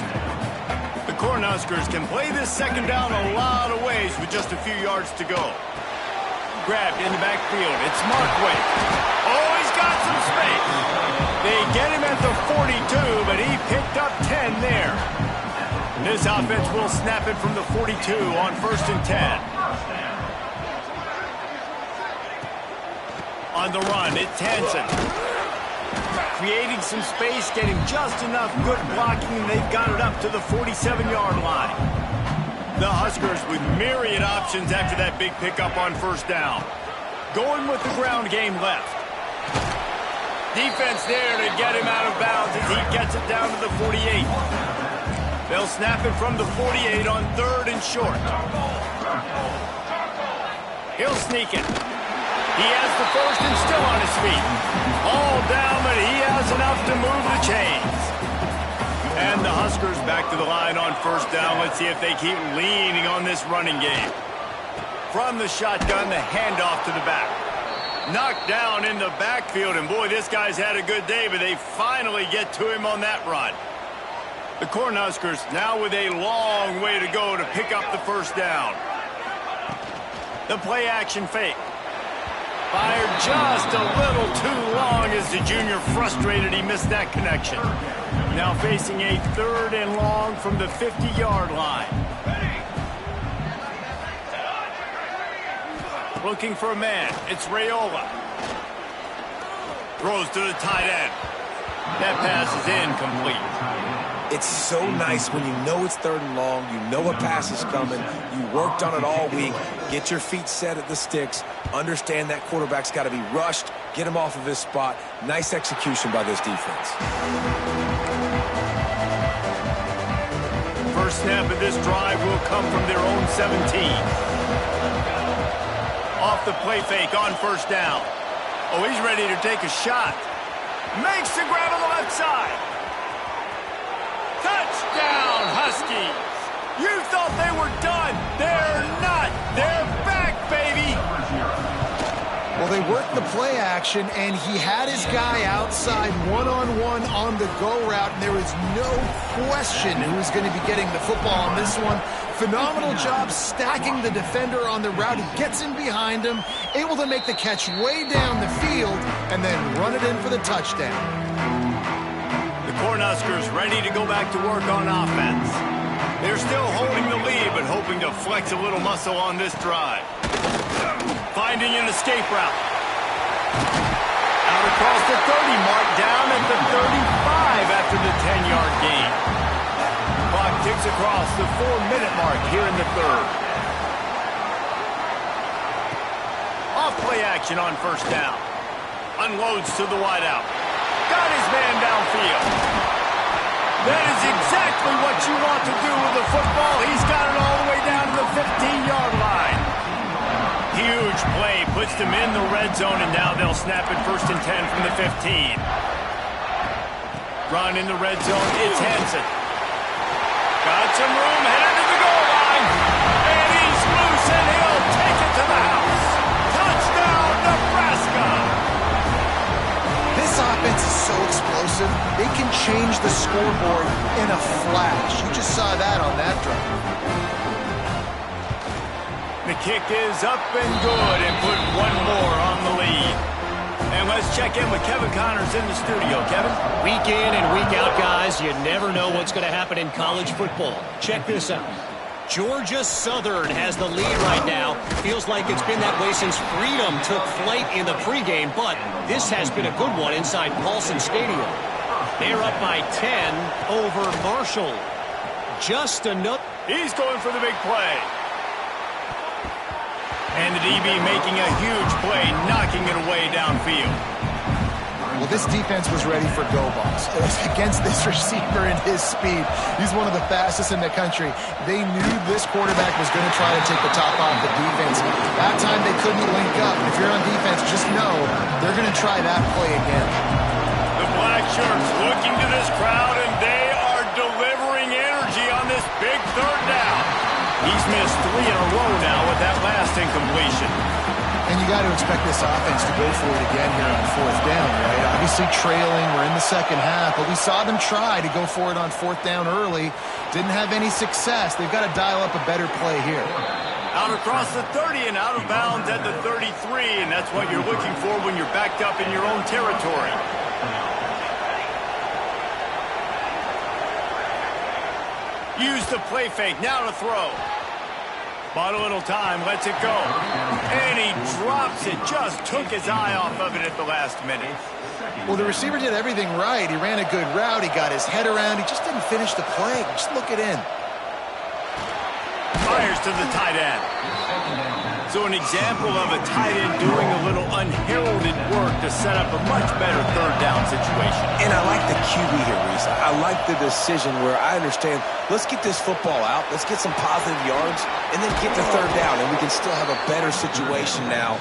The Cornhuskers can play this second down a lot of ways with just a few yards to go. Grabbed in the backfield. It's Markway. Oh, he's got some space. They get him at the 42, but he picked up 10 there. This offense will snap it from the 42 on 1st and 10. On the run, it's Hansen. Creating some space, getting just enough good blocking, and they've got it up to the 47-yard line. The Huskers with myriad options after that big pickup on 1st down. Going with the ground game left. Defense there to get him out of bounds as he gets it down to the 48. They'll snap it from the 48 on 3rd and short. He'll sneak it. He has the first and still on his feet. All down, but he has enough to move the chains. And the Huskers back to the line on 1st down. Let's see if they keep leaning on this running game. From the shotgun, the handoff to the back. Knocked down in the backfield, and boy, this guy's had a good day, but they finally get to him on that run. The Cornhuskers now with a long way to go to pick up the 1st down. The play action fake. Fired just a little too long as the junior frustrated he missed that connection. Now facing a 3rd and long from the 50-yard line. Looking for a man. It's Raiola. Throws to the tight end. That pass is incomplete. It's so nice when you know it's 3rd and long, you know a pass is coming, you worked on it all week, get your feet set at the sticks, understand that quarterback's got to be rushed, get him off of his spot. Nice execution by this defense. First snap of this drive will come from their own 17. Off the play fake on 1st down. Oh, he's ready to take a shot. Makes the grab on the left side. Touchdown, Huskies! You thought they were done. They're not. They're back, baby! Well, they worked the play action, and he had his guy outside one-on-one on the go route, and there was no question who was going to be getting the football on this one. Phenomenal job stacking the defender on the route. He gets in behind him, able to make the catch way down the field, and then run it in for the touchdown. The Cornhuskers ready to go back to work on offense. They're still holding the lead, but hoping to flex a little muscle on this drive. Finding an escape route. Out across the 30 mark, down at the 35 after the 10-yard gain. Clock ticks across the 4-minute mark here in the 3rd. Off play action on 1st down. Unloads to the wideout. Got his man downfield. That is exactly what you want to do with the football. He's got it all the way down to the 15-yard line. Huge play puts them in the red zone, and now they'll snap it 1st and 10 from the 15. Run in the red zone, it's Hansen. Got some room, headed to the goal line. And he's loose, and he'll take it to the house. Touchdown, Nebraska! This offense is so explosive, they can change the scoreboard in a flash. You just saw that on that drive. The kick is up and good, and put one more on the lead. And let's check in with Kevin Connors in the studio. Kevin? Week in and week out, guys, you never know what's going to happen in college football. Check this out. Georgia Southern has the lead right now. Feels like it's been that way since Freedom took flight in the pregame, but this has been a good one inside Paulson Stadium. They're up by 10 over Marshall. Just enough. He's going for the big play. And the DB making a huge play, knocking it away downfield. Well, this defense was ready for go balls. It was against this receiver and his speed. He's one of the fastest in the country. They knew this quarterback was going to try to take the top off the defense. That time they couldn't link up. If you're on defense, just know they're going to try that play again. The black shirts looking to this crowd, and they are delivering energy on this big 3rd down. He's missed 3 in a row now with that last incompletion. And you got to expect this offense to go for it again here on fourth down, right? Obviously trailing, we're in the second half, but we saw them try to go for it on fourth down early. Didn't have any success. They've got to dial up a better play here. Out across the 30 and out of bounds at the 33, and that's what you're looking for when you're backed up in your own territory. Use the play fake, now to throw. Bought a little time, lets it go. And he drops it, just took his eye off of it at the last minute. Well, the receiver did everything right. He ran a good route, he got his head around, he just didn't finish the play. Just look it in. Fires to the tight end. So an example of a tight end doing a little unheralded work to set up a much better third down situation. And I like the QB here, Reese. I like the decision where I understand, let's get this football out, let's get some positive yards, and then get to third down, and we can still have a better situation now.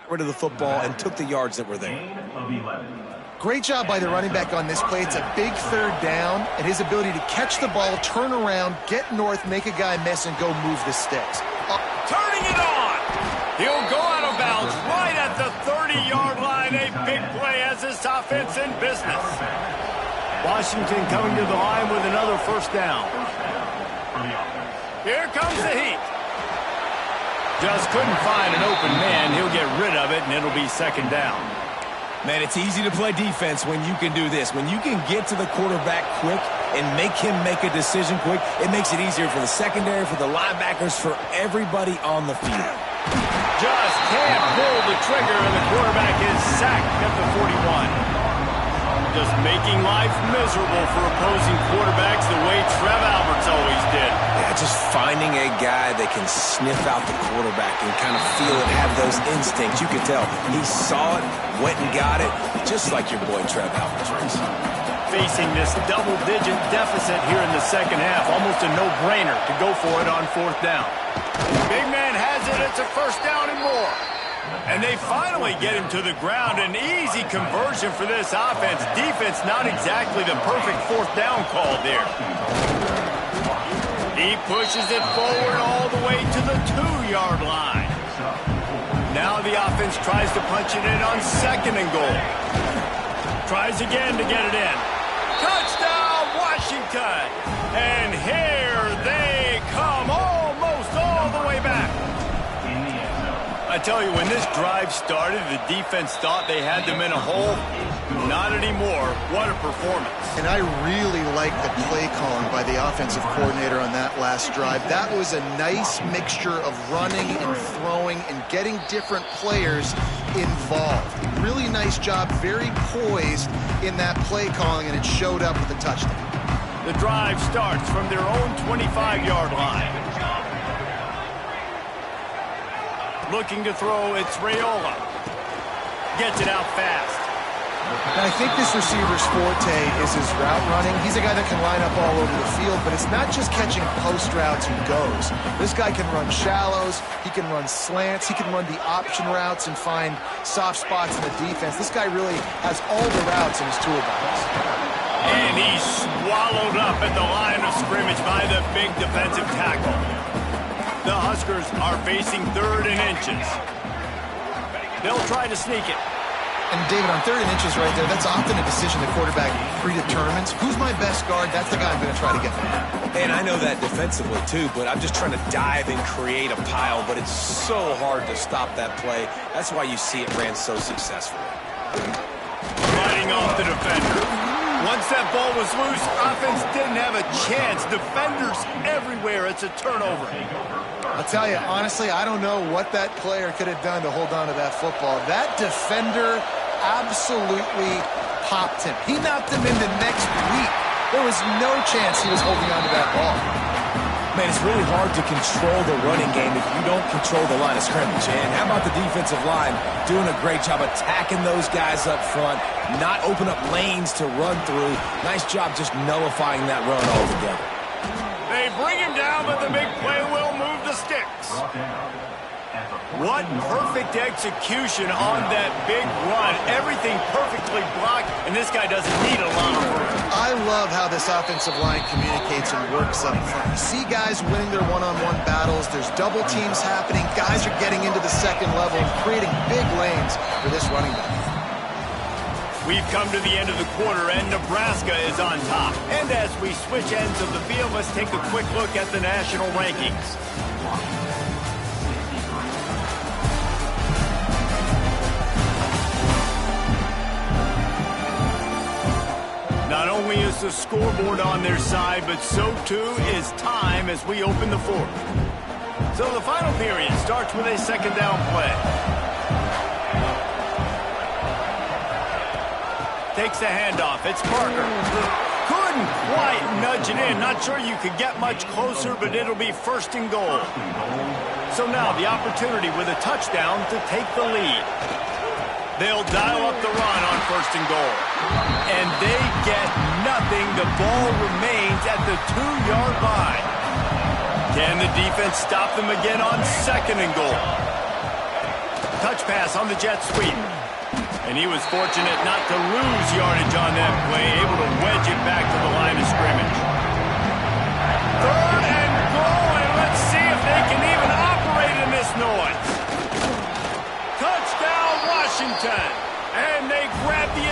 Rid of the football and took the yards that were there. Great job by the running back on this play. It's a big third down, and his ability to catch the ball, turn around, get north, make a guy miss, and go move the sticks. Turning it on! He'll go out of bounds right at the 30-yard line. A big play as has this offense in business. Washington coming to the line with another first down. Here comes the heat. Just couldn't find an open man. He'll get rid of it, and it'll be second down. Man, it's easy to play defense when you can do this. When you can get to the quarterback quick and make him make a decision quick, it makes it easier for the secondary, for the linebackers, for everybody on the field. Just can't pull the trigger, and the quarterback is sacked at the 41. Just making life miserable for opposing quarterbacks the way Trev Alberts always did. Yeah, just finding a guy that can sniff out the quarterback and kind of feel it, have those instincts. You could tell he saw it, went and got it, just like your boy Trev Alberts. Facing this double-digit deficit here in the second half, almost a no-brainer to go for it on fourth down. Big man has it. It's a first down and more. And they finally get him to the ground. An easy conversion for this offense. Defense not exactly the perfect fourth down call there. He pushes it forward all the way to the 2-yard line. Now the offense tries to punch it in on second and goal. Tries again to get it in. Touchdown, Washington! And here they come, almost all the way back. I tell you, when this drive started, the defense thought they had them in a hole. Not anymore. What a performance. And I really like the play calling by the offensive coordinator on that last drive. That was a nice mixture of running and throwing and getting different players involved. Really nice job, very poised in that play calling, and it showed up with a touchdown. The drive starts from their own 25-yard line. Looking to throw, it's Raiola. Gets it out fast. And I think this receiver's forte is his route running. He's a guy that can line up all over the field, but it's not just catching post routes and goes. This guy can run shallows, he can run slants, he can run the option routes and find soft spots in the defense. This guy really has all the routes in his toolbox. And he's swallowed up at the line of scrimmage by the big defensive tackle. The Huskers are facing 3rd and inches. They'll try to sneak it. And David, on 3rd and inches right there, that's often a decision the quarterback predetermines. Who's my best guard? That's the guy I'm going to try to get there. And I know that defensively too, but I'm just trying to dive and create a pile, but it's so hard to stop that play. That's why you see it ran so successfully. Fighting off the defender. Once that ball was loose, offense didn't have a chance. Defenders everywhere. It's a turnover. I'll tell you, honestly, I don't know what that player could have done to hold on to that football. That defender absolutely popped him. He knocked him into next week. There was no chance he was holding on to that ball. Man, it's really hard to control the running game if you don't control the line of scrimmage. And how about the defensive line doing a great job attacking those guys up front, not open up lanes to run through. Nice job just nullifying that run altogether. They bring him down, but the big play will move the sticks. What perfect execution on that big run. Everything perfectly blocked, and this guy doesn't need a lot of room. I love how this offensive line communicates and works up front. You see guys winning their one-on-one battles. There's double teams happening. Guys are getting into the second level and creating big lanes for this running back. We've come to the end of the quarter, and Nebraska is on top. And as we switch ends of the field, let's take a quick look at the national rankings. Not only is the scoreboard on their side, but so too is time as we open the fourth. So the final period starts with a second down play. Takes the handoff. It's Parker. Couldn't quite nudge it in. Not sure you could get much closer, but it'll be first and goal. So now the opportunity with a touchdown to take the lead. They'll dial up the run on first and goal. And they get nothing. The ball remains at the 2-yard line. Can the defense stop them again on second and goal? Touch pass on the jet sweep. And he was fortunate not to lose yardage on that play, able to wedge it back to the line of scrimmage. 3rd and goal, and let's see if they can even operate in this noise. Touchdown, Washington! And they grab the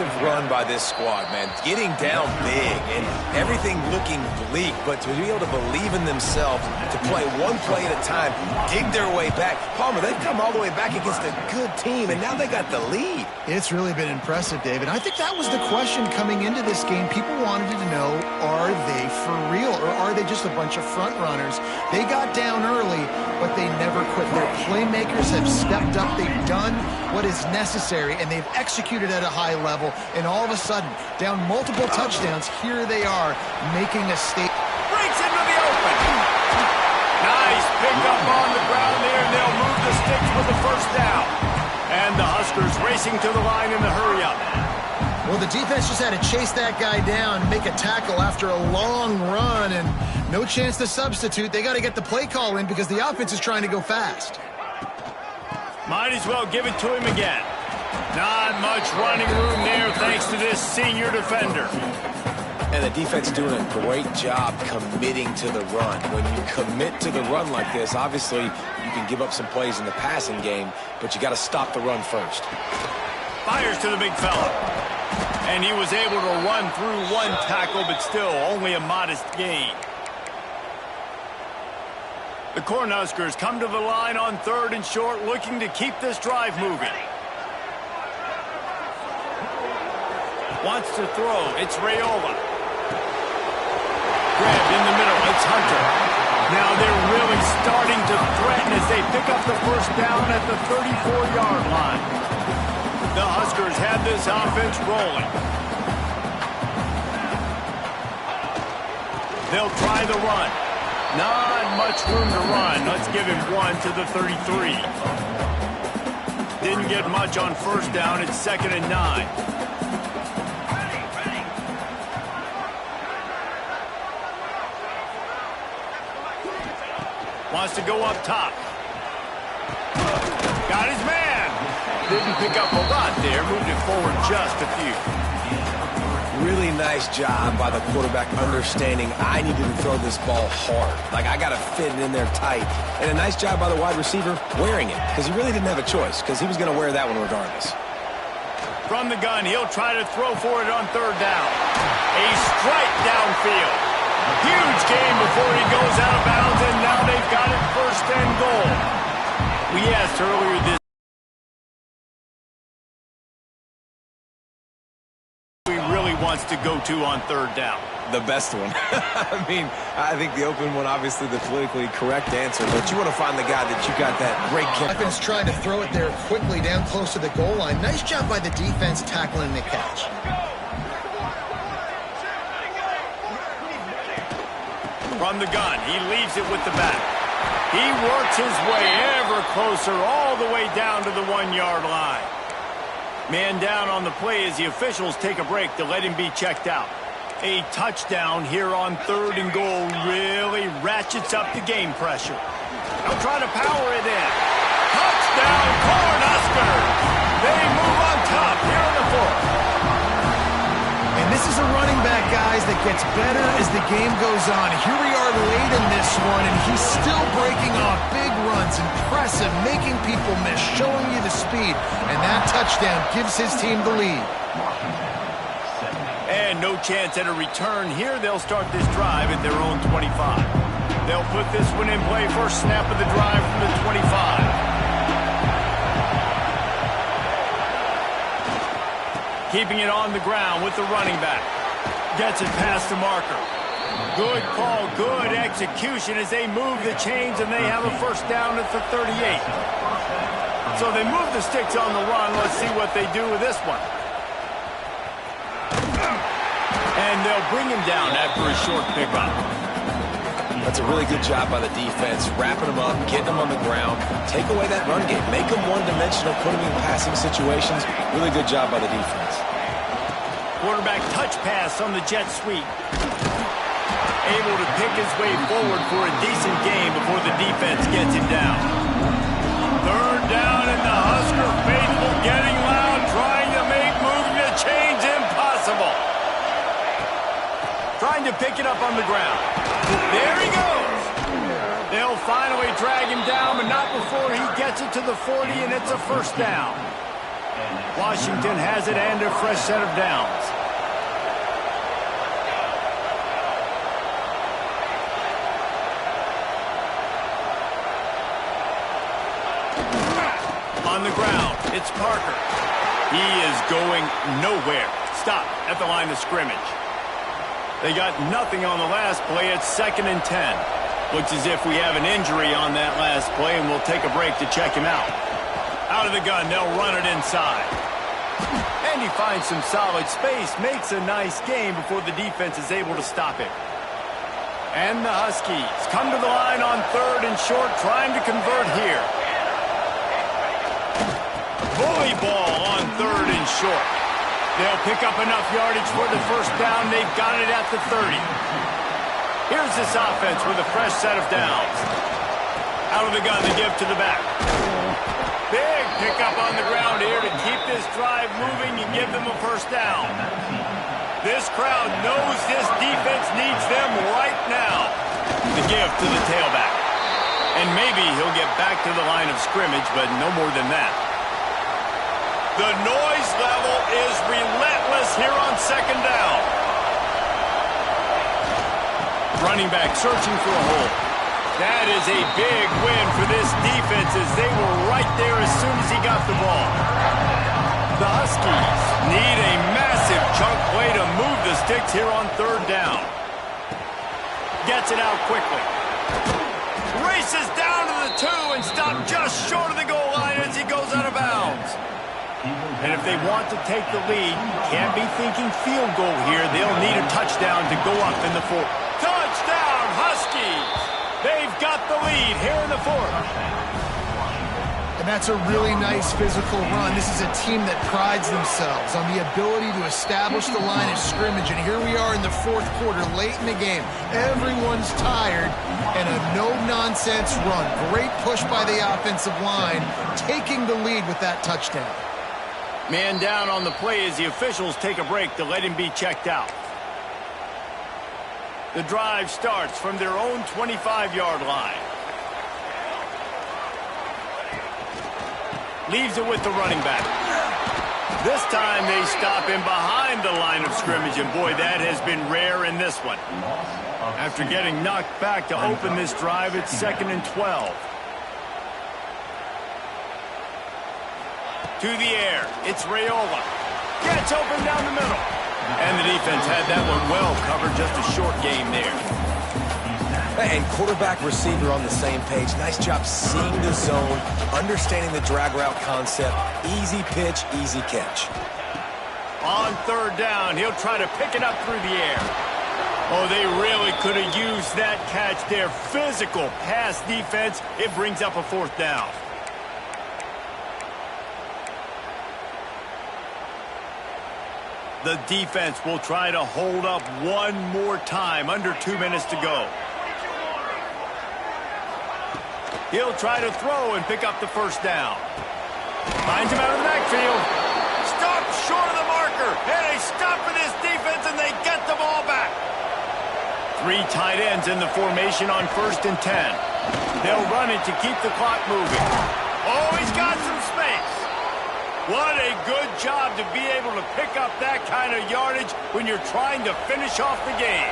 Impressive run by this squad, man. Getting down big and everything looking bleak, but to be able to believe in themselves, to play one play at a time, dig their way back. Palmer, they've come all the way back against a good team, and now they got the lead. It's really been impressive, David. I think that was the question coming into this game. People wanted to know, are they for real, or are they just a bunch of front runners? They got down early, but they never quit. Their playmakers have stepped up. They've done what is necessary, and they've executed at a high level, and all of a sudden, down multiple touchdowns, here they are making a statement. Breaks into the open. Nice pickup on the ground there, and they'll move the sticks with the first down. And the Huskers racing to the line in the hurry-up. Well, the defense just had to chase that guy down, make a tackle after a long run, and no chance to substitute. They got to get the play call in because the offense is trying to go fast. Might as well give it to him again. Not much running room there thanks to this senior defender. And the defense doing a great job committing to the run. When you commit to the run like this, obviously you can give up some plays in the passing game, but you got to stop the run first. Fires to the big fella. And he was able to run through one tackle, but still only a modest gain. The Cornhuskers come to the line on 3rd and short, looking to keep this drive moving. Wants to throw. It's Raiola. Grabbed in the middle. It's Hunter. Now they're really starting to threaten as they pick up the first down at the 34-yard line. The Huskers have this offense rolling. They'll try the run. Not much room to run. Let's give him one to the 33. Didn't get much on first down. It's 2nd and 9. Wants to go up top. Got his man. Didn't pick up a lot there. Moved it forward just a few. Really nice job by the quarterback understanding I needed to throw this ball hard. Like, I got to fit it in there tight. And a nice job by the wide receiver wearing it, because he really didn't have a choice, because he was going to wear that one regardless. From the gun, he'll try to throw for it on 3rd down. A strike downfield. Huge gain before he goes out of bounds, and now they've got it 1st and goal. We asked earlier this. Wants to go to on 3rd down. The best one. I mean, I think the open one, obviously the politically correct answer, but you want to find the guy that you got that great kick. Defense trying to throw it there quickly down close to the goal line. Nice job by the defense tackling the catch. From the gun, he leaves it with the back. He works his way ever closer all the way down to the 1-yard line. Man down on the play as the officials take a break to let him be checked out. A touchdown here on 3rd and goal really ratchets up the game pressure. They'll try to power it in. Touchdown, Cornhuskers! They move on top here in the 4th. And this is a running back, guys, that gets better as the game goes on. Here we are late in this one, and he's still breaking off big runs. Impressive, making people miss, showing you the speed. And that touchdown gives his team the lead. And no chance at a return here. They'll start this drive at their own 25. They'll put this one in play. First snap of the drive from the 25. Keeping it on the ground with the running back. Gets it past the marker. Good call, good execution as they move the chains, and they have a first down at the 38. So they move the sticks on the run. Let's see what they do with this one. And they'll bring him down after a short pickup. That's a really good job by the defense, wrapping them up, getting them on the ground, take away that run game, make them one-dimensional, put them in passing situations. Really good job by the defense. Quarterback touch pass on the jet sweep. Able to pick his way forward for a decent game before the defense gets him down. 3rd down, and the Husker faithful getting loud, trying to make moving the chains impossible. Trying to pick it up on the ground. There he goes. They'll finally drag him down, but not before he gets it to the 40, and it's a first down. Washington has it and a fresh set of downs. On the ground, it's Parker. He is going nowhere. Stop at the line of scrimmage. They got nothing on the last play. It's 2nd and 10. Looks as if we have an injury on that last play, and we'll take a break to check him out. Out of the gun, they'll run it inside. And he finds some solid space, makes a nice game before the defense is able to stop it. And the Huskies come to the line on 3rd and short, trying to convert here. Bully ball on 3rd and short. They'll pick up enough yardage for the first down. They've got it at the 30. Here's this offense with a fresh set of downs. Out of the gun, they give to the back. Big pickup on the ground here to keep this drive moving and give them a first down. This crowd knows this defense needs them right now. The give to the tailback. And maybe he'll get back to the line of scrimmage, but no more than that. The noise level is relentless here on 2nd down. Running back searching for a hole. That is a big win for this defense as they were right there as soon as he got the ball. The Huskies need a massive chunk play to move the sticks here on 3rd down. Gets it out quickly. Races down to the 2 and stopped just short of the goal line as he goes out of bounds. And if they want to take the lead, can't be thinking field goal here. They'll need a touchdown to go up in the 4th. Touchdown, Huskies! They've got the lead here in the 4th. And that's a really nice physical run. This is a team that prides themselves on the ability to establish the line of scrimmage. And here we are in the 4th quarter, late in the game. Everyone's tired, and a no-nonsense run. Great push by the offensive line, taking the lead with that touchdown. Man down on the play as the officials take a break to let him be checked out. The drive starts from their own 25-yard line. Leaves it with the running back. This time they stop him behind the line of scrimmage, and boy, that has been rare in this one. After getting knocked back to open this drive, it's 2nd and 12. To the air, it's Raiola. Gets open down the middle. And the defense had that one well covered, just a short game there. And quarterback receiver on the same page. Nice job seeing the zone, understanding the drag route concept. Easy pitch, easy catch. On 3rd down, he'll try to pick it up through the air. Oh, they really could have used that catch there. Physical pass defense. It brings up a 4th down. The defense will try to hold up one more time. Under 2 minutes to go. He'll try to throw and pick up the first down. Finds him out of the backfield. Stopped short of the marker. And they stop for this defense, and they get the ball back. 3 tight ends in the formation on 1st and 10. They'll run it to keep the clock moving. Oh, he's got some space. What a good job to be able to pick up that kind of yardage when you're trying to finish off the game.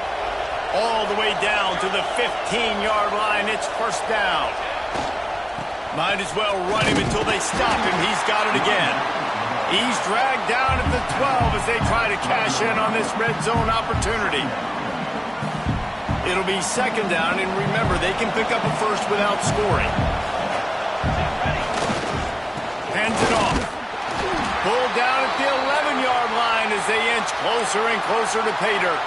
All the way down to the 15-yard line. It's 1st down. Might as well run him until they stop him. He's got it again. He's dragged down at the 12 as they try to cash in on this red zone opportunity. It'll be 2nd down, and remember, they can pick up a first without scoring. Hands it off. Pulled down at the 11-yard line as they inch closer and closer to pay dirt.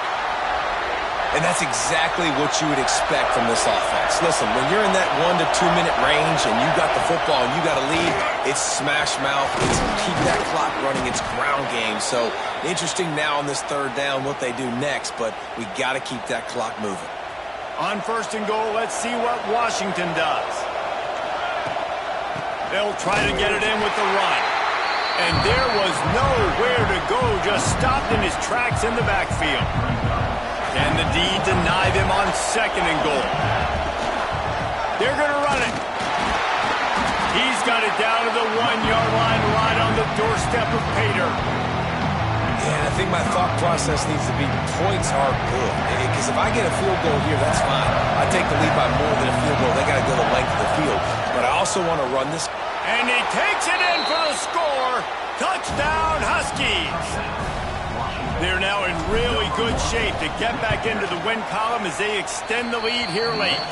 And that's exactly what you would expect from this offense. Listen, when you're in that 1 to 2 minute range and you got the football and you got a lead, it's smash mouth, it's keep that clock running, it's ground game. So interesting now on this 3rd down what they do next, but we got to keep that clock moving. On 1st and goal, let's see what Washington does. They'll try to get it in with the run. And there was nowhere to go, just stopped in his tracks in the backfield. Can the D deny them on 2nd and goal? They're going to run it. He's got it down to the 1-yard line right on the doorstep of pay dirt. And I think my thought process needs to be points are good. Because if I get a field goal here, that's fine. I take the lead by more than a field goal. They got to go the length of the field. But I also want to run this. And he takes it in for the score. Touchdown, Huskies. They're now in really good shape to get back into the win column as they extend the lead here late.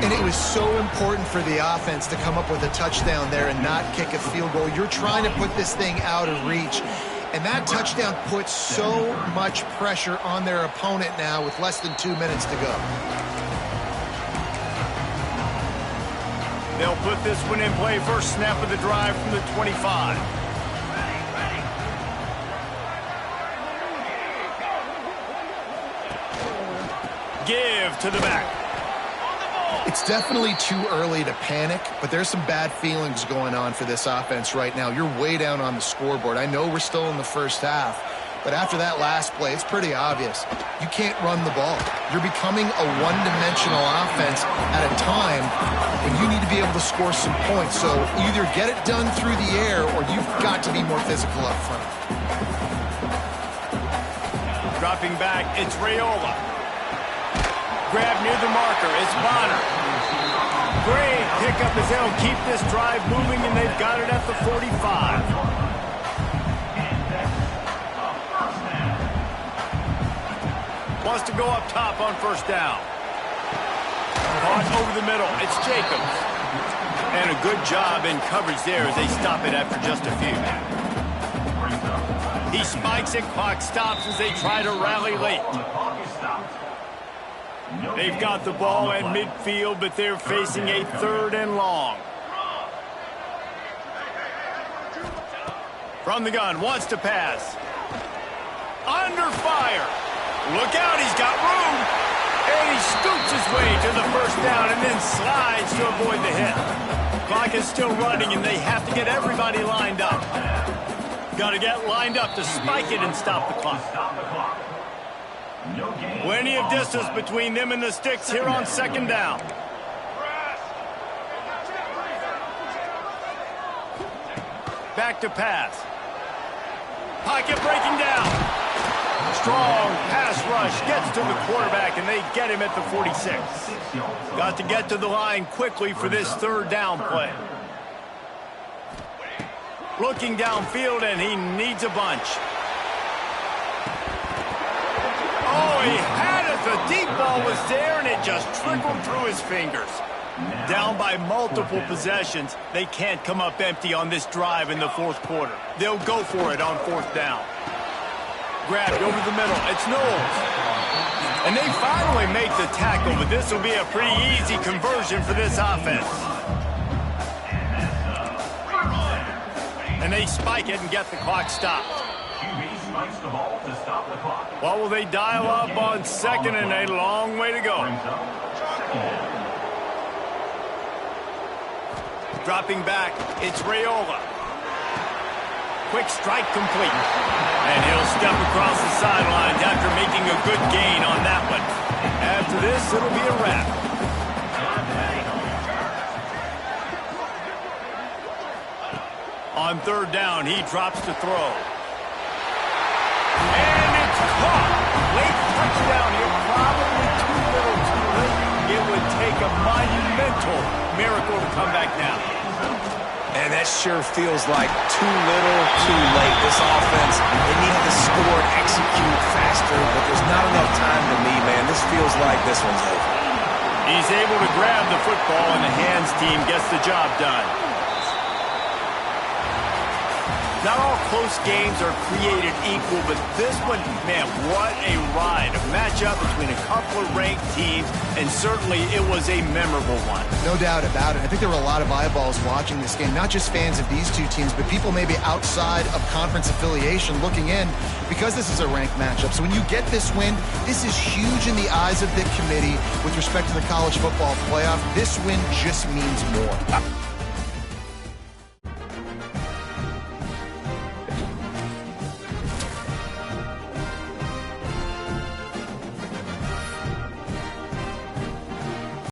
And it was so important for the offense to come up with a touchdown there and not kick a field goal. You're trying to put this thing out of reach. And that touchdown puts so much pressure on their opponent now with less than 2 minutes to go. They'll put this one in play. First snap of the drive from the 25. Give to the back. It's definitely too early to panic, but there's some bad feelings going on for this offense right now. You're way down on the scoreboard. I know we're still in the first half, but after that last play, it's pretty obvious. You can't run the ball. You're becoming a one-dimensional offense at a time when you need to be able to score some points. So either get it done through the air or you've got to be more physical up front. Dropping back, it's Raiola. Grab near the marker, it's Bonner. Great pickup as they'll keep this drive moving, and they've got it at the 45. Wants to go up top on first down. Caught over the middle, it's Jacobs. And a good job in coverage there as they stop it after just a few. He spikes it, clock stops as they try to rally late. They've got the ball at midfield, but they're facing a 3rd and long. From the gun, wants to pass. Under fire. Look out, he's got room. And he scoots his way to the first down and then slides to avoid the hit. Clock is still running, and they have to get everybody lined up. Got to get lined up to spike it and stop the clock. Plenty of distance between them and the sticks here on second down. Back to pass. Pocket breaking down. Strong pass rush gets to the quarterback, and they get him at the 46. Got to get to the line quickly for this 3rd down play. Looking downfield, and he needs a bunch. Oh, he had it. The deep ball was there, and it just trickled through his fingers. Down by multiple possessions, they can't come up empty on this drive in the 4th quarter. They'll go for it on 4th down. Grabbed over the middle. It's Knowles. And they finally make the tackle, but this will be a pretty easy conversion for this offense. And they spike it and get the clock stopped. What will they dial up on 2nd and a long way to go? Dropping back, it's Raiola. Quick strike complete. And he'll step across the sidelines after making a good gain on that one. After this, it'll be a wrap. On 3rd down, he drops to throw. And it's caught. Late touchdown here, probably too little too late. It would take a monumental miracle to come back now. And that sure feels like too little, too late. This offense, they needed to score and execute faster, but there's not enough time to me, man. This feels like this one's over. He's able to grab the football, and the hands team gets the job done. Not all close games are created equal, but this one, man, what a ride. A matchup between a couple of ranked teams, and certainly it was a memorable one. No doubt about it. I think there were a lot of eyeballs watching this game, not just fans of these two teams, but people maybe outside of conference affiliation looking in because this is a ranked matchup. So when you get this win, this is huge in the eyes of the committee with respect to the college football playoff. This win just means more.